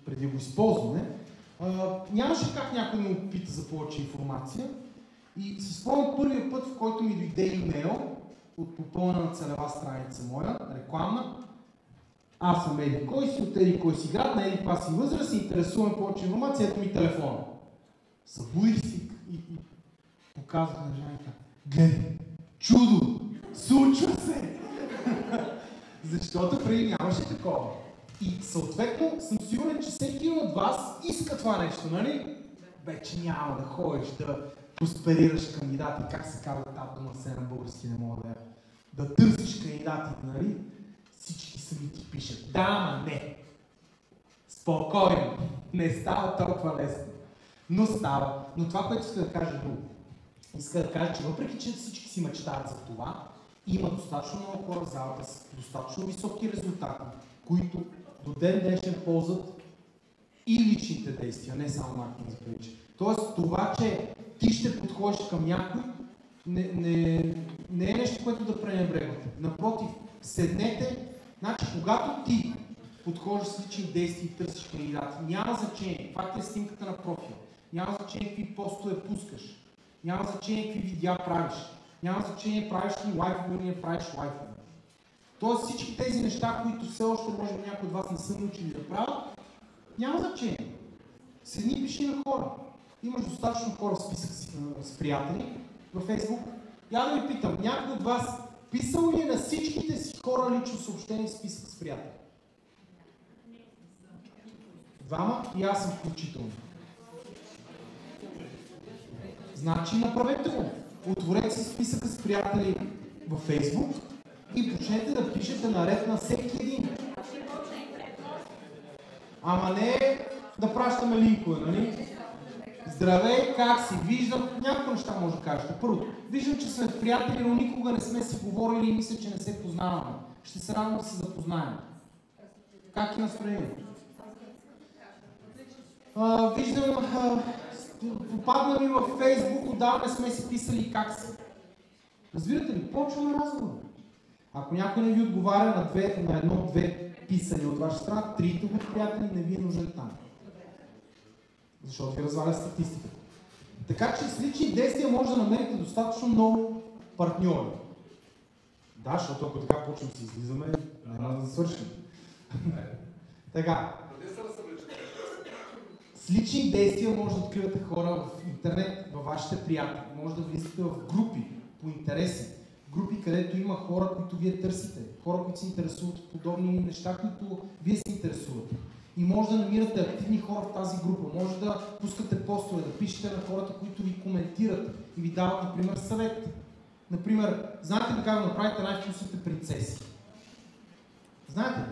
преди го използване, нямаше как някой ме опита за повече информация и си спомням първия път, в който ми дойде имейл от попълнена целева страница моя, рекламна. Аз съм еди кой си, от еди кой си град, на еди каква си възраст, се интересувам повече информация, ето ми телефона. Събудих си и показах на жената. Гледай, чудо! Случва се! Защото преди нямаше такова. И съответно съм сигурен, че всеки от вас иска това нещо, нали? Вече няма да ходиш да просперираш кандидати, как се казва тази дума, се на български не мога да търсиш кандидатите, нали? Всички сами ти пишат. Да, ама не. Спокойно. Не става толкова лесно. Но става. Но това, което иска да кажа друго. Иска да кажа, че въпреки, че всички си мечтаят за това, има достатъчно много хора в залата с достатъчно високи резултати, които до ден днешен ползват и личните действия, не само маркетинг за привличане. Тоест това, че ти ще подходиш към някой, не е нещо, което да пренебрегвате. Напротив, седнете, значи когато ти подхождаш с лични действия и търсиш кандидати, няма значение, факт е снимката на профил, няма значение какви постове пускаш, няма значение какви видеа правиш, няма значение правиш ли лайфове или не правиш лайфове. Тоест всички тези неща, които все още може би някои от вас не са научили да правят, няма значение. Седни пиши на хора. Имаш достатъчно хора в списък с приятели във Фейсбук. Я да ви питам, някой от вас писал ли на всичките си хора лично съобщение в списък с приятели? Двама и аз съм включително. Значи направете го. Отворете си списъка с приятели във Фейсбук и почнете да пишете наред на всеки един. Ама не да пращаме линкове, нали? Здравей, как си? Виждам, някакво неща може да кажете. Първо, виждам, че сме приятели, но никога не сме си говорили и мисля, че не се познаваме. Ще се радвам да се запознаем. Как е настроението? Виждам, попадна ми във Фейсбук, отдавна сме си писали как си. Разбирате ли? Почваме разговор. Ако някой не ви отговаря на едно-две писани от ваша страна, трите го приятели не ви е нужен там. Защото ви разваля статистиката. Така че с лични действия може да намерите достатъчно много партньори. Да, защото ако така почнем да си излизаме, няма да свършим. Така. С лични действия може да откривате хора в интернет, във вашите приятели. Може да влизате в групи по интереси. Групи, където има хора, които вие търсите. Хора, които се интересуват от подобни неща, които вие се интересувате. И може да намирате активни хора в тази група. Може да пускате постове, да пишете на хората, които ви коментират и ви дават, например, съвет. Например, знаете ли как да направите най-вкусните принцеси? Знаете ли?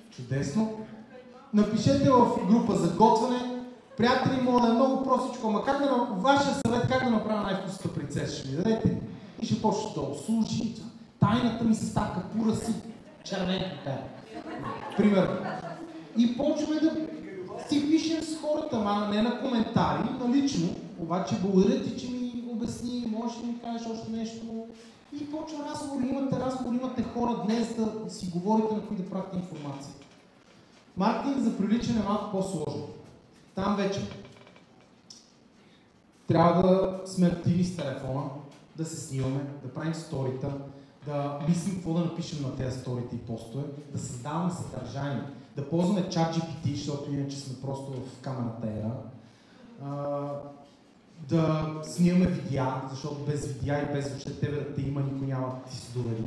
Чудесно! Напишете в група за готвене. Приятели, моля, е много простичко, ама как да, вашия съвет как да направя най-вкусната принцеса? Ще ми дадете? И ще почне да обслужи. Тайната ми съставка, пура си червенко пера. Примерно. И почваме да си пишем с хората, ама не на коментари, но лично. Обаче благодаря ти, че ми обясни, можеш да ми кажеш още нещо. И почва разговори, имате хора днес да си говорите на кои да правите информация. Маркетинг за привличане е малко по-сложно. Там вече трябва да сме активни с телефона, да се снимаме, да правим сторита, да мислим какво да напишем на тези сторите и постове, да създаваме съдържание, да ползваме ChatGPT, защото иначе сме просто в камерата ера, да снимаме видеа, защото без видеа и без въобще тебе да те има, никой няма да ти се довери,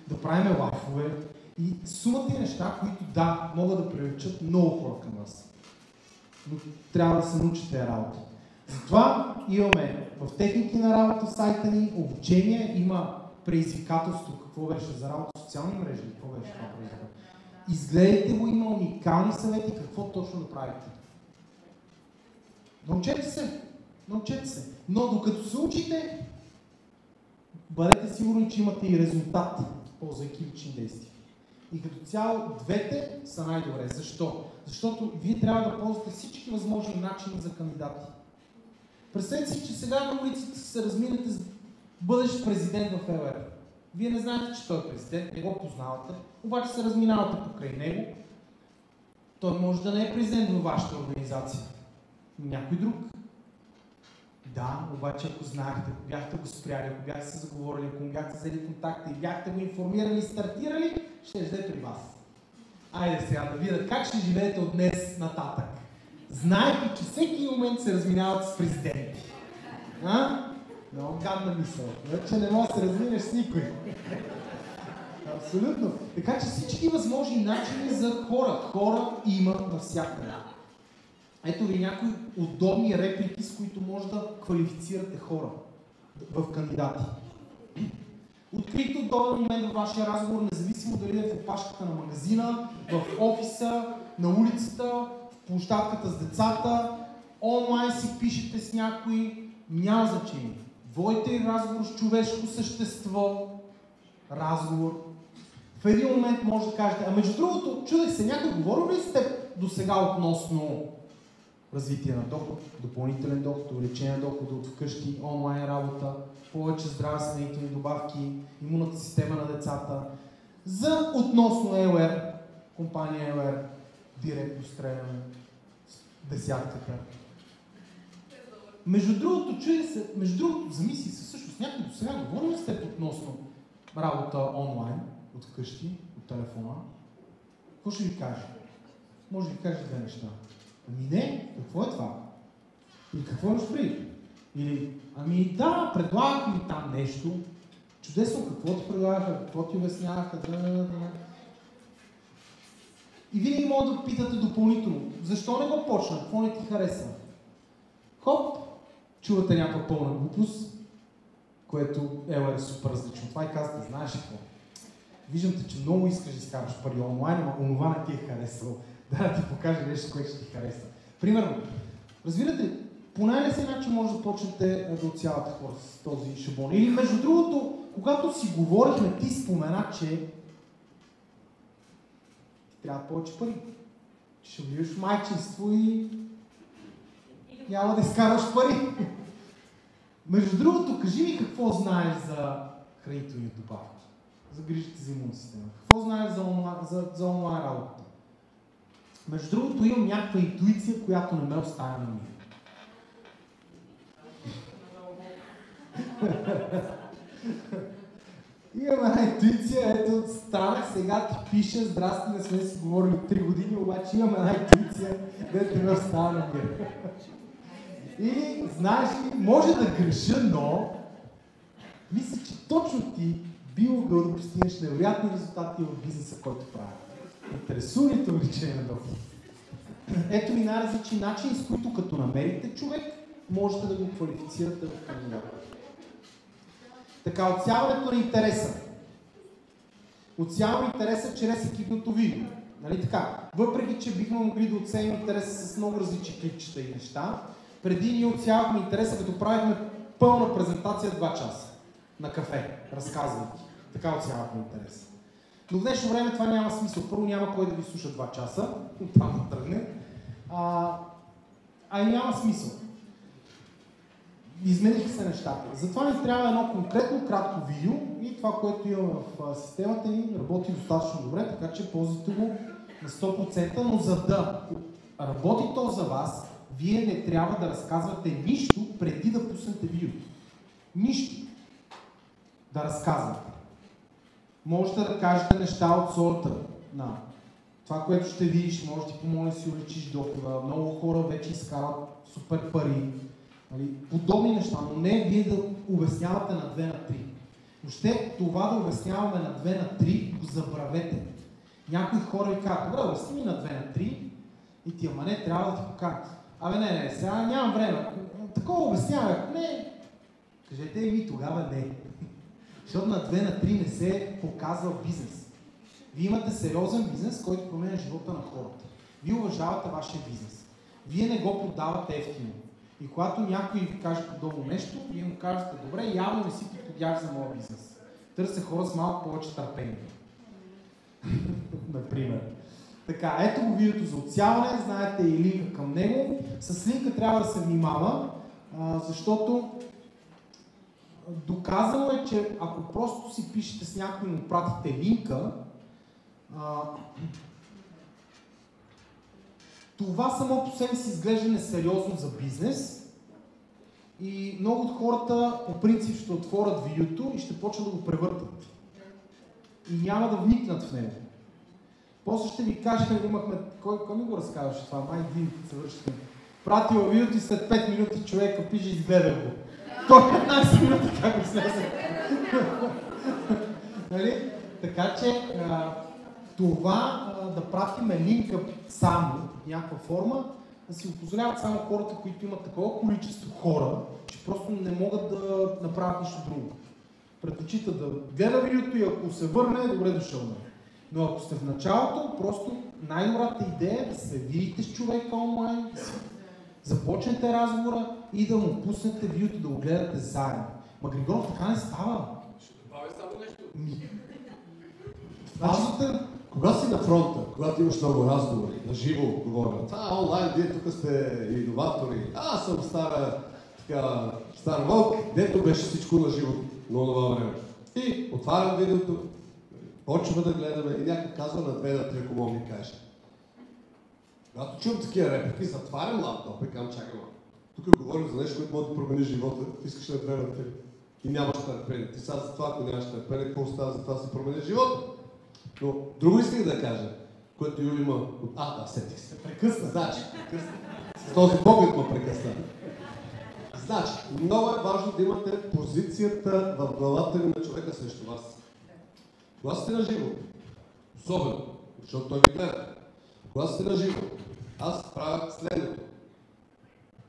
да правим лайфове И сумата неща, които да, могат да привлечат много хора към вас. Но трябва да се научите работа. Затова имаме в техники на работа в сайта ни, обучение, има предизвикателство. Какво беше? За работа в социални мрежи? Какво беше това предизвикателство? Изгледайте го, има уникални съвети какво точно да правите. Научете се. Научете се. Но докато се учите, бъдете сигурни, че имате и резултат, ползвайки лични действия. И като цяло, двете са най-добре. Защо? Защото вие трябва да ползвате всички възможни начини за кандидати. Представете си, че сега на улиците се разминете с бъдещ президент в ЛР. Вие не знаете, че той е президент, не го познавате, обаче се разминавате покрай него. Той може да не е президент във вашата организация, но някой друг. Да, обаче ако знаехте, ако бяхте го спряли, ако бяхте се заговорили, ако му бяхте взели контакта и бяхте го информирали и стартирали, ще е при вас. Айде сега да видя как ще живеете от днес нататък. Знаете, че всеки момент се разминават с президент. Много гадна мисъл. Вече не можеш да се разминеш с никой. Абсолютно. Така че всички възможни начини за хора. Хора има навсякъде. Ето ви някои удобни реплики, с които може да квалифицирате хора в кандидати. Открийте удобен момент във вашия разговор, независимо дали е в опашката на магазина, в офиса, на улицата, в площадката с децата, онлайн си пишете с някой, няма значение. Водите разговор с човешко същество, разговор. В един момент може да кажете, а между другото, чудех се, някой говорил ли сте до сега относно развитие на доход, допълнителен доход, увеличение на дохода от вкъщи, онлайн работа, повече здравоохранителни добавки, имунната система на децата, за относно ЛР, компания ЛР, директно стреляне, десятката. Между другото, замисли се всъщност, някой до сега говорил сте относно работа онлайн, от вкъщи, от телефона. Какво ще ви каже? Може да ви каже две неща. Ами не, какво е това? Или какво имаш преди? Или, ами да, предлагаха ми там нещо. Чудесно, какво ти предлагаха, какво ти обясняваха, И винаги могат да питате допълнително, защо не го почна, какво не ти хареса? Хоп, чувате някаква пълна глупост, което е супер различно. Това и казвате, знаеш какво? Виждам те, че много искаш да изкараш пари онлайн, ама онова не ти е харесало. Да ти покажа нещо, което ще ти хареса. Примерно, разбирате, по най-лесен начин може да почнете да отсявате хора с този шаблон. Или между другото, когато си говорихме, ти спомена, че ти трябва повече пари. Ще влизаш в майчинство и няма да изкараш пари. Между другото, кажи ми какво знаеш за хранителни добавки, за грижите за имунна система. Какво знаеш за онлайн работа? Между другото, имам някаква интуиция, която не ме оставя на мир. Имам една интуиция, ето станах, сега ти пиша, здрасти, не сме си говорили 3 години, обаче имам една интуиция, дето не ме оставя на мир. И, знаеш ли, може да греша, но мисля, че точно ти би могъл да постигнеш невероятни резултати в бизнеса, който прави. Интересувайте увеличение на доход. Ето ви най-различни начини, с които като намерите човек, можете да го квалифицирате в кандидата. Така, отсяването на интереса. Отсяваме интереса чрез екипното видео. Нали така? Въпреки, че бихме могли да отсеем интереса с много различни клипчета и неща, преди ние отсявахме интереса, като правихме пълна презентация 2 часа на кафе, разказвайки. Така отсявахме интереса. Но в днешно време това няма смисъл. Първо няма кой да ви слуша 2 часа, оттам да тръгне. И няма смисъл. Измениха се нещата. Затова ни трябва едно конкретно кратко видео и това, което имаме в системата ни, работи достатъчно добре, така че ползвате го на 100%, но за да работи то за вас, вие не трябва да разказвате нищо преди да пуснете видеото. Нищо да разказвате. Можете да кажете неща от сорта на това, което ще видиш, може да ти помоля да си увеличиш дохода. Много хора вече изкарват супер пари. Подобни неща, но не вие да обяснявате на 2 на 3. Въобще това да обясняваме на 2 на 3 го забравете. Някои хора ви казват, добре, обясни ми на 2 на 3 и ти, ама не, трябва да ти покажа. Абе не, сега нямам време. Такова обясняваме, ако не, кажете и ви тогава не. Защото на 2 на 3 не се показва бизнес. Вие имате сериозен бизнес, който променя живота на хората. Вие уважавате вашия бизнес. Вие не го продавате ефтино. И когато някой ви каже подобно нещо, вие му кажете, добре, явно не си подходящ за моя бизнес. Търся хора с малко повече търпение. Например. Така, ето го видеото за отсяване, знаете и линка към него. С линка трябва да се внимава, защото доказано е, че ако просто си пишете с някой и му пратите линка, това само по себе си изглежда несериозно за бизнес и много от хората по принцип ще отворят видеото и ще почнат да го превъртат. И няма да вникнат в него. После ще ви кажа, имахме, кой ми го разказваше това? Май един се върши. Пратила видеото и след 5 минути човека пише и изгледа го. Той 15 минути как го слезе. Нали? Така че това да пратиме линка само в някаква форма, да си го позволяват само хората, които имат такова количество хора, че просто не могат да направят нищо друго. Предпочита да гледа видеото и ако се върне, добре дошъл. Но ако сте в началото, просто най-добрата идея е да се видите с човека онлайн, да си започнете разговора и да му пуснете видеото, да го гледате заедно. Ма Григоров, така не става. Ще добавя само нещо. Значи, Когато си на фронта, когато имаш много разговори, на живо говоря, това онлайн, вие тук сте иноватори, аз съм стар вълк, дето беше всичко на живо на това време. И отварям видеото, почва да гледаме и някой казва на 2 на 3, ако мога ми каже. Когато чувам такива реплики, затварям лаптопа и казвам, чакай малко. Тук говорим за нещо, което може да промени живота, искаш на 2 на 3 и нямаш търпение. Ти сега за това, ако нямаш търпение, какво става, за това се промени живота? Но друго исках да кажа, което Юли има... сетих се. Прекъсна. Значи, с този поглед ме прекъсна. Значи, много е важно да имате позицията в главата ви на човека срещу вас. Когато сте на живо, особено, защото той ви гледа, когато сте на живо, аз правя следното.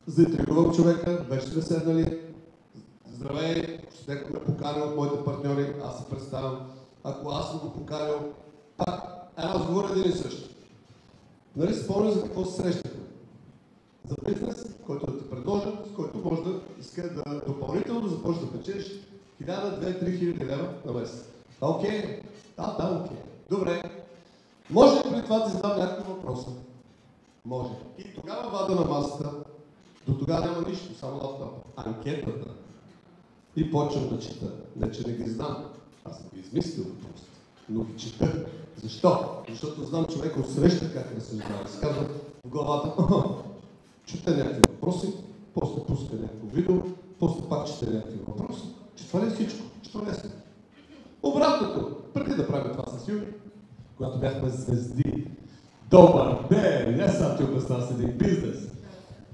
Заинтригувам човека, вече сме седнали, здравей, ще някой ме поканя от моите партньори, аз се представям. Ако аз съм го поканял, пак разговор един и също. Нали спомня за какво се срещахме? За бизнес, който да ти предложа, с който може да иска да допълнително да започнеш да печелиш 1000, 2, 3 хиляди лева на месец. Окей? Да, окей. Добре. Може ли при това да ти задам някакви въпроса? Може. И тогава вада на масата, до тогава няма нищо, само лаптоп. Анкетата. И почвам да чета. Не, че не ги знам. Аз съм ги измислил просто, но ги чета. Защо? Защото знам човека отсреща как разсъждава. Си казва в главата, чета някакви въпроси, после пуска някакво видео, после пак чета някакви въпроси. Че това ли е всичко? Че това лесно. Обратното, преди да правим това с Юли, когато бяхме звезди, добър ден, не съм ти обяснял с един бизнес.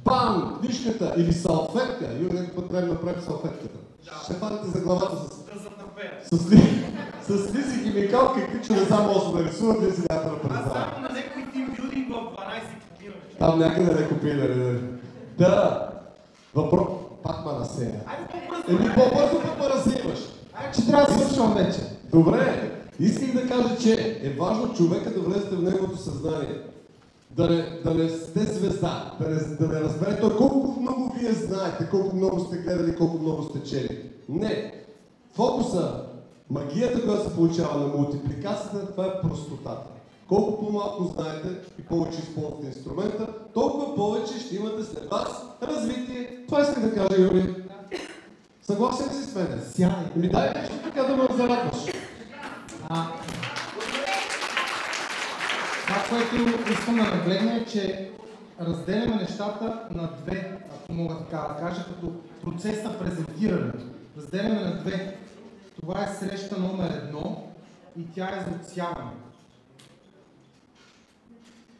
Бам! Книжката или салфетка. Юли, някакъв път време направим салфетката. Ще хванете за главата с лиси химикал, какви чудеса може да рисуват, ли си някаква на предзава. Аз само на някой тимбилдинг в 12 копира. Там някъде не копира. Да. Въпрос. Пак ма насея. По-бързо пък ма разсейваш. Че трябва да свършвам вече. Добре. Исках да кажа, че е важно човека да влезете в неговото съзнание. Да не сте звезда, да не разберете той колко много вие знаете, колко много сте гледали, колко много сте чели. Не. Фокуса, магията, която се получава на мултипликацията, това е простотата. Колко по-малко знаете и повече използвате инструмента, толкова повече ще имате след вас развитие. Това исках да кажа, Юри. Съгласен ли си с мен? Сядай. Ми дай нещо така да ме зарадваш. Това, което искам да наблегна е, че разделяме нещата на две, ако мога така да кажа, като процес на презентиране. Разделяме на две. Това е среща номер 1 и тя е за отсяване.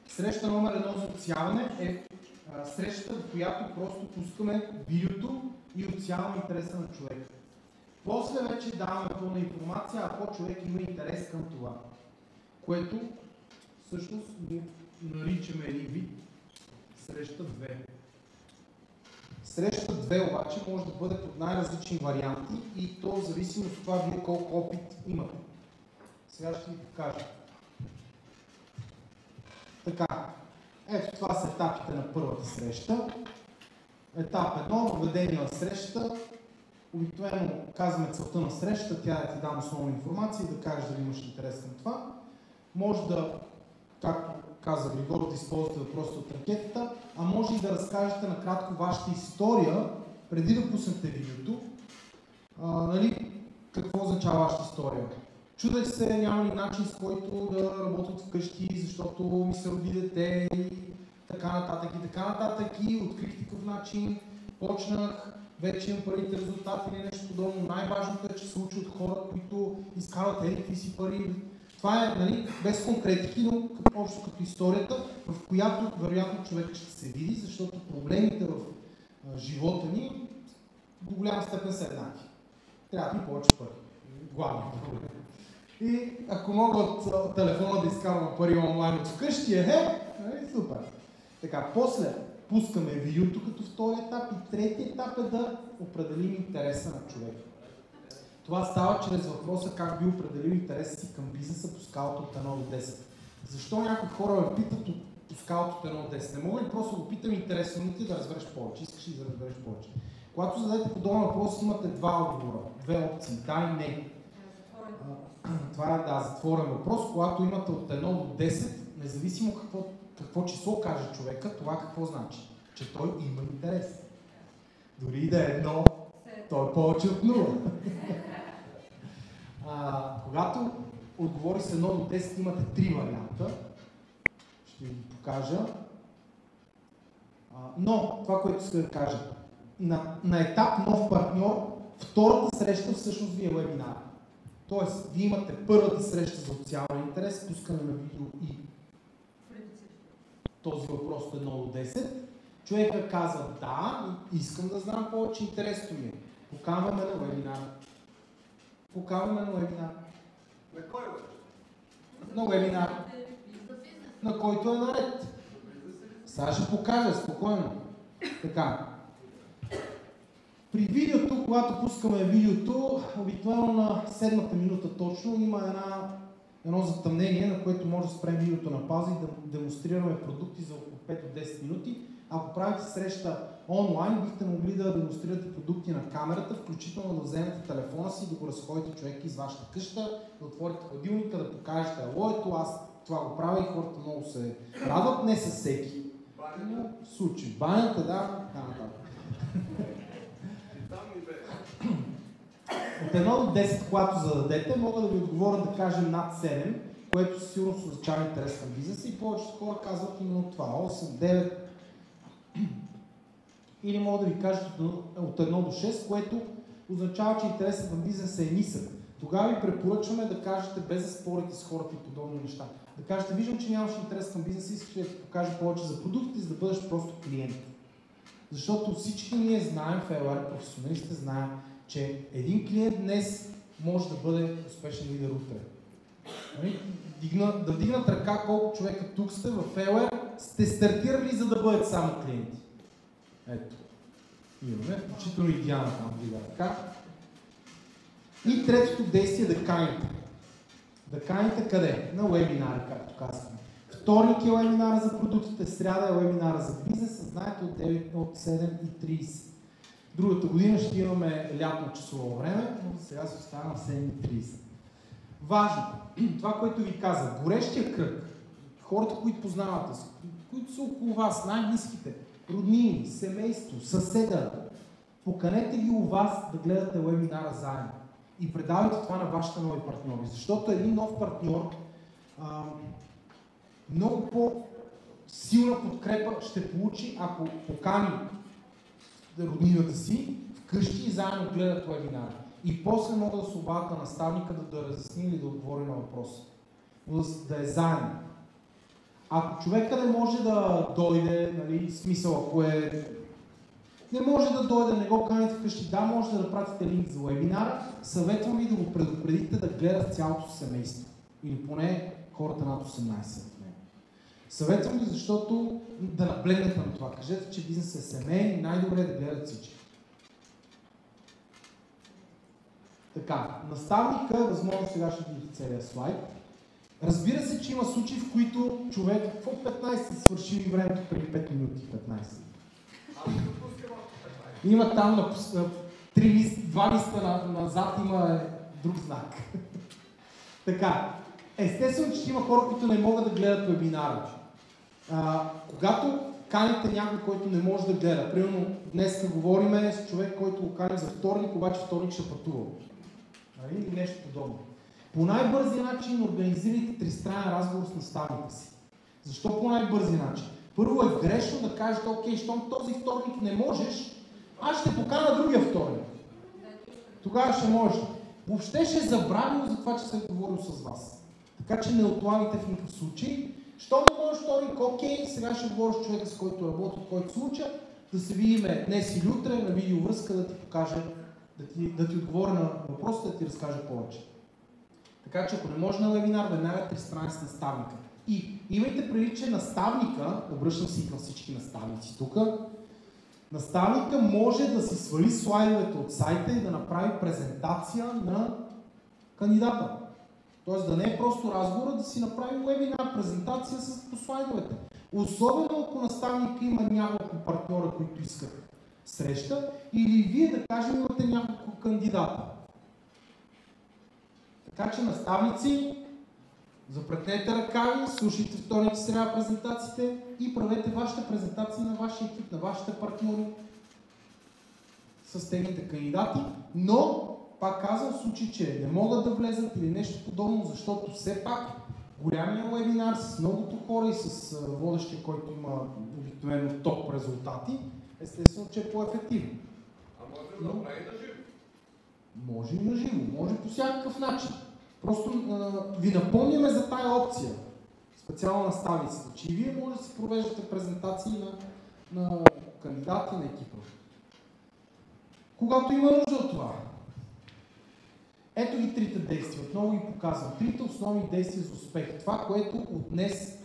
Среща номер 1 за отсяване е среща, в която просто пускаме видеото и отсяваме интереса на човека. После вече даваме пълна информация, ако човек има интерес към това, което всъщност го наричаме един вид среща 2. Среща 2 обаче може да бъде под най-различни варианти и то зависимо от това вие колко опит имате. Сега ще ви покажа. Така, ето това са етапите на първата среща. Етап 1, въведение на срещата. Обикновено казваме целта на срещата, тя да ти дам основна информация и да кажеш дали имаш интерес към това. Може да, както каза Григор, да използвате въпросите от анкетата, а може и да разкажете накратко вашата история, преди да пуснете видеото. Нали, какво означава вашата история? Чудех се, няма ли начин, с който да работят вкъщи, защото ми се роди дете и така нататък и така нататък и открих такъв начин, почнах, вече имам първите резултати или нещо подобно. Най-важното е, че се учи от хора, които изкарват какви си пари. Това е, нали, без конкретики, но общо като историята, в която вероятно човек ще се види, защото проблемите в живота ни до голяма степен са еднакви. Трябва да ни повече пари. Главно проблем. И ако мога от телефона да изкарвам пари онлайн от вкъщи, супер. Така, после пускаме видеото като втори етап и трети етап е да определим интереса на човека. Това става чрез въпроса как би определил интереса си към бизнеса по скалата от 1 до 10. Защо някои хора ме питат по скалата от 1 до 10? Не мога ли просто да питам интересно ли ти да разбереш повече? Искаш ли да разбереш повече? Когато зададете подобен въпрос, имате два отговора, две опции, да и не. Това е затворен въпрос, когато имате от 1 до 10, независимо какво число каже човека, това какво значи? Че той има интерес. Дори и да е едно, той е повече от 0. Когато отговори с 1 до 10, имате 3 варианта. Ще ви покажа. Но това, което ще да кажа, на етап нов партньор, втората среща всъщност ви е вебинар. Тоест, вие имате първата среща за социален интерес, пускане на видео и този въпрос от 1 до 10. Човека казва да, искам да знам повече, интересно ми е. Поканваме на вебинар. Поканваме на вебинар. На кой вебинар? На вебинар. На който е наред. Сега ще покажа, спокойно. Така. При видеото, когато пускаме видеото, обикновено на 7-та минута точно има едно затъмнение, на което може да спрем видеото на пауза и да демонстрираме продукти за около 5 до 10 минути. Ако правите среща онлайн, бихте могли да демонстрирате продукти на камерата, включително да вземете телефона си, да го разходите човек из вашата къща, да отворите хладилника, да покажете ето аз това го правя и хората много се радват, не със всеки. Но в случай. Банята, да, От 1 до 10, когато зададете, мога да ви отговоря да кажем над 7, което със сигурност означава интерес към бизнеса и повечето хора казват именно това. 8, 9. Или мога да ви кажа от 1 до 6, което означава, че интересът към бизнеса е нисък. Тогава ви препоръчваме да кажете, без да спорите с хората и подобни неща. Да кажете, виждам, че нямаш интерес към бизнеса и искаш да ти покажа повече за продуктите, за да бъдеш просто клиент. Защото всички ние знаем, ФЛР професионалистите знаем, че един клиент днес може да бъде успешен лидер утре. Да вдигнат ръка колко човека тук сте в ФЛР, сте стартирали за да бъдете само клиенти. Ето. Имаме, включително и Диана там вдига ръка. И третото действие е да каните. Да каните къде? На вебинари, както казахме. Вторник е вебинара за продуктите, сряда е вебинара за бизнеса, знаете от 7:30. Другата година ще имаме лятно часово време, но сега се остава на 7:30. Важно, това, което ви казах, горещия кръг, хората, които познавате, които са около вас, най-близките, роднини, семейство, съседа, поканете ги у вас да гледате вебинара заедно и предавайте това на вашите нови партньори, защото един нов партньор много по-силна подкрепа ще получи, ако покани роднината си вкъщи и заедно гледат вебинара. И после могат да се обадят на наставника да разясни или да отговори на въпроса. Но да е заедно. Ако човека не може да дойде, нали, смисъл, ако не може да дойде, не го каните вкъщи, да, може да пратите линк за вебинара, съветвам ви да го предупредите да гледат цялото семейство. Или поне хората над 18 от него. Съветвам ви, защото да наблегнете на това. Кажете, че бизнес е семейен и най-добре да гледат всички. Така, наставника, възможно сега ще видите целият слайд. Разбира се, че има случаи, в които човек в 15 свърши времето преди 5 минути. 15. Има там на 2 листа назад има друг знак. Така, естествено, че има хора, които не могат да гледат вебинара. Когато каните някой, който не може да гледа, примерно днес говорим с човек, който го каним за вторник, обаче вторник ще пътува. Или нещо подобно. По най-бързи начин организирайте тристранен разговор с наставника си. Защо по най-бързи начин? Първо е грешно да кажете, окей, щом този вторник не можеш, аз ще покана другия вторник. Тогава ще можеш. Въобще ще е забравено за това, че съм говорил с вас. Така че не отлагайте в никакъв случай. Щом не можеш вторник, окей, сега ще говоря с човека, с който работи, който случа, да се видим днес или утре на видеовръзка, да ти покаже, да ти отговоря на въпросите, да ти разкажа повече. Така че ако не може на вебинар, веднага тристранен с наставника. И имайте предвид, че наставника, обръщам се и към всички наставници тук, наставника може да си свали слайдовете от сайта и да направи презентация на кандидата. Тоест да не е просто разговор, да си направи вебинар, презентация по слайдовете. Особено ако наставника има няколко партньора, които искат среща, или вие да кажем имате няколко кандидата. Така че наставници, запретнете ръкави, слушайте вторник сряда презентациите и правете вашите презентации на вашия екип, на вашите партньори с техните кандидати, но пак казвам, в случай, че не могат да влезат или нещо подобно, защото все пак голямия вебинар с многото хора и с водещия, който има обикновено топ резултати, естествено, че е по-ефективно. А може да направи на живо? Може и на живо, може по всякакъв начин. Просто ви напомняме за тая опция, специално на ставицата, че и вие може да си провеждате презентации на кандидати на екипа. Когато има нужда от това. Ето ги трите действия, отново ги показвам. Трите основни действия за успех. Това, което от днес,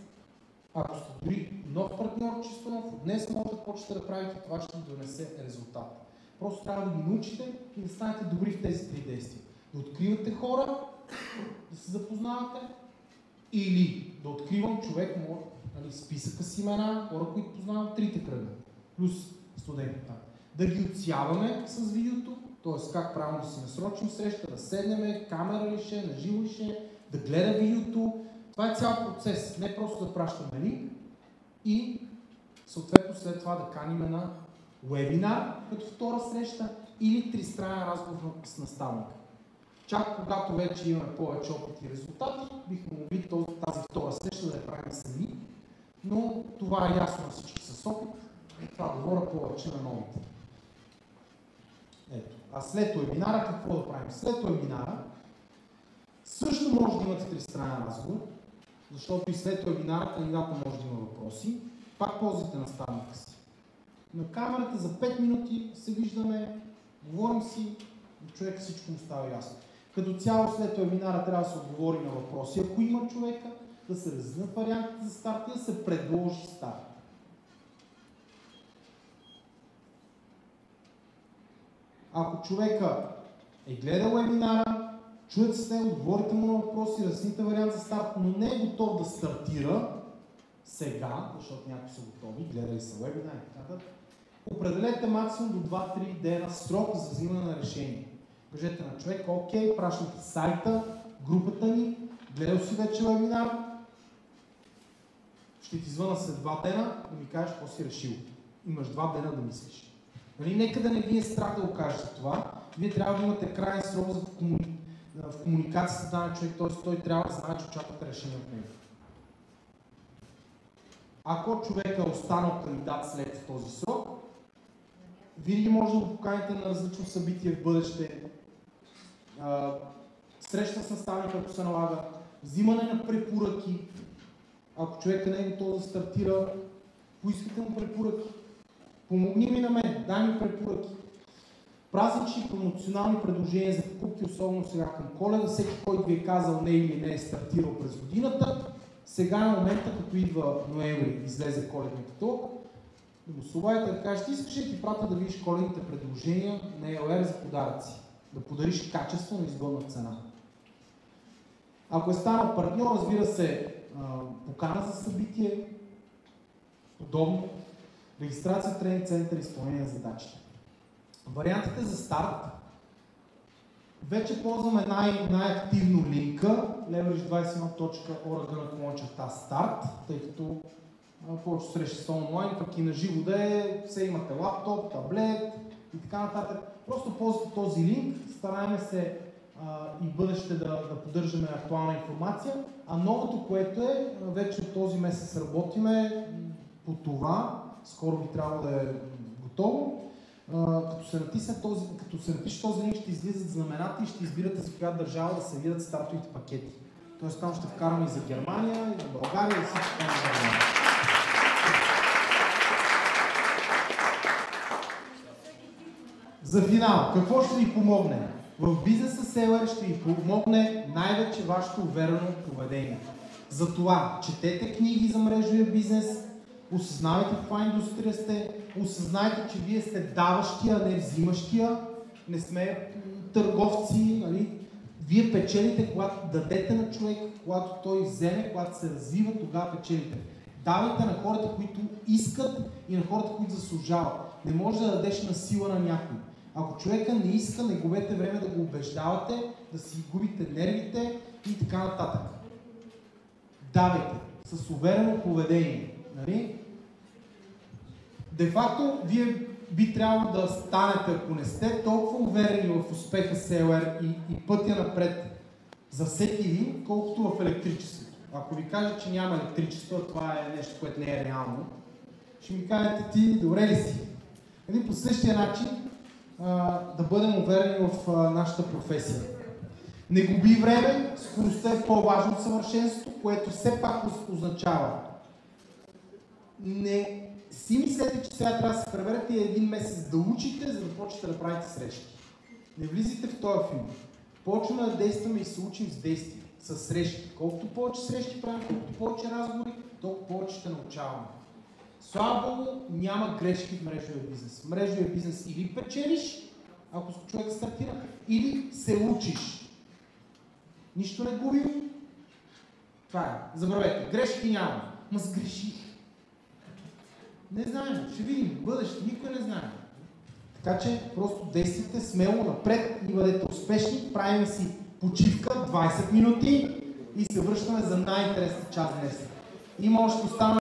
ако сте дори нов партньор, чисто нов, от днес може да почнете да правите, това ще ви донесе резултат. Просто трябва да ги научите и да станете добри в тези три действия. Да откривате хора, да се запознавате, или да откривам човек, нали, списъка с имена, хора, които познавам трите кръга, плюс студентите. Да ги отсяваме с видеото, т.е. как правилно да си насрочим среща, да седнем, камера ли ще, на живо ли ще, да гледа видеото. Това е цял процес, не просто да пращаме линк и съответно след това да каним на вебинар като втора среща или тристранен разговор с наставника. Чак когато вече имаме повече опит и резултати, бихме могли тази втора среща да я правим сами, но това е ясно на всички с опит, това говоря повече на новите. Ето. А след вебинара какво да правим? След вебинара също може да имате тристранен разговор, защото и след вебинара кандидата може да има въпроси. Пак ползвайте наставника си. На камерата за 5 минути се виждаме, говорим си, човек всичко му става ясно. Като цяло след вебинара трябва да се отговори на въпроси, ако има човека, да се разяснят вариантите за старт и да се предложи старт. Ако човека е гледал вебинара, чуете с него, отговорите му на въпроси, разясните вариант за старт, но не е готов да стартира сега, защото някои са готови, гледали са вебинар и така. Определете максимум до 2-3 дена срок за взимане на решение. Кажете на човека, окей, пращате сайта, групата ни, гледал си вече вебинар, ще ти звъна след 2 дена да ми кажеш какво си решил. Имаш 2 дена да мислиш. Нали, нека да не ви е страх да го кажете това. Вие трябва да имате крайен срок в комуникацията с даден човек, т.е. той трябва да знае, че очаквате решение от него. Ако човек е останал кандидат след този срок, винаги може да го поканите на различно събитие в бъдеще, среща с наставника, ако се налага, взимане на препоръки. Ако човек не е готов да стартира, поискате му препоръки. Помогни ми на мен, дай ми препоръки. Празнични промоционални предложения за покупки, особено сега към Коледа. Всеки, който ви е казал не или не е стартирал през годината, Сега е момента, като идва ноември, излезе коледния каталог, да го слабайте, да кажеш, ти искаш да ти пратя да видиш коледните предложения на EOR за подаръци. Да подариш качество на изгодна цена. Ако е станал партньор, разбира се, покана за събитие, подобно, регистрация, тренинг център, изпълнение на задачите. Вариантите за старт. Вече ползваме най-активно линка leverage21.org/старт, тъй като повечето срещи са онлайн, пък и на живо да е, все имате лаптоп, таблет и така нататък. Просто ползвате този линк, стараем се и в бъдеще да поддържаме актуална информация, а новото, което е, вече от този месец работиме по това, скоро би трябвало да е готово. Като се напише този линк, ще излизат знамената и ще избирате за коя държава да се видят стартовите пакети. Тоест там ще вкараме и за Германия, и за България, и всичко там за Германия. За финал, какво ще ви помогне? В бизнеса Seller ще ви помогне най-вече вашето уверено поведение. Затова четете книги за мрежовия бизнес, осъзнавайте в каква индустрия сте, осъзнайте, че вие сте даващия, а не взимащия, не сме търговци, нали? Вие печелите, когато дадете на човек, когато той вземе, когато се развива, тогава печелите. Давайте на хората, които искат и на хората, които заслужават. Не може да дадеш на сила на някой. Ако човека не иска, не губете време да го убеждавате, да си губите нервите и така нататък. Давайте с уверено поведение. Нали? Де-факто, вие би трябвало да станете, ако не сте толкова уверени в успеха Seller и пътя напред за всеки един, колкото в електричеството. Ако ви кажа, че няма електричество, това е нещо, което не е реално, ще ми кажете, ти добре ли си? По същия начин да бъдем уверени в нашата професия. Не губи време, скоростта е по-важно от съвършенството, което все пак означава. Не си мислете, че сега трябва да се преберете един месец да учите, за да почнете да правите срещи. Не влизайте в този филм. Почваме да действаме и се учим с действия, с срещи. Колкото повече срещи правим, колкото повече разговори, толкова повече ще научаваме. Слава Богу, няма грешки в мрежовия бизнес. В мрежовия бизнес или печелиш, ако човек стартира, или се учиш. Нищо не губим. Това е. Забравете. Грешки няма. Ма сгреших. Не знаем. Ще видим. В бъдеще. Никой не знае. Така че просто действайте смело напред и бъдете успешни. Правим си почивка 20 минути и се връщаме за най-интересната част днес. Има още останали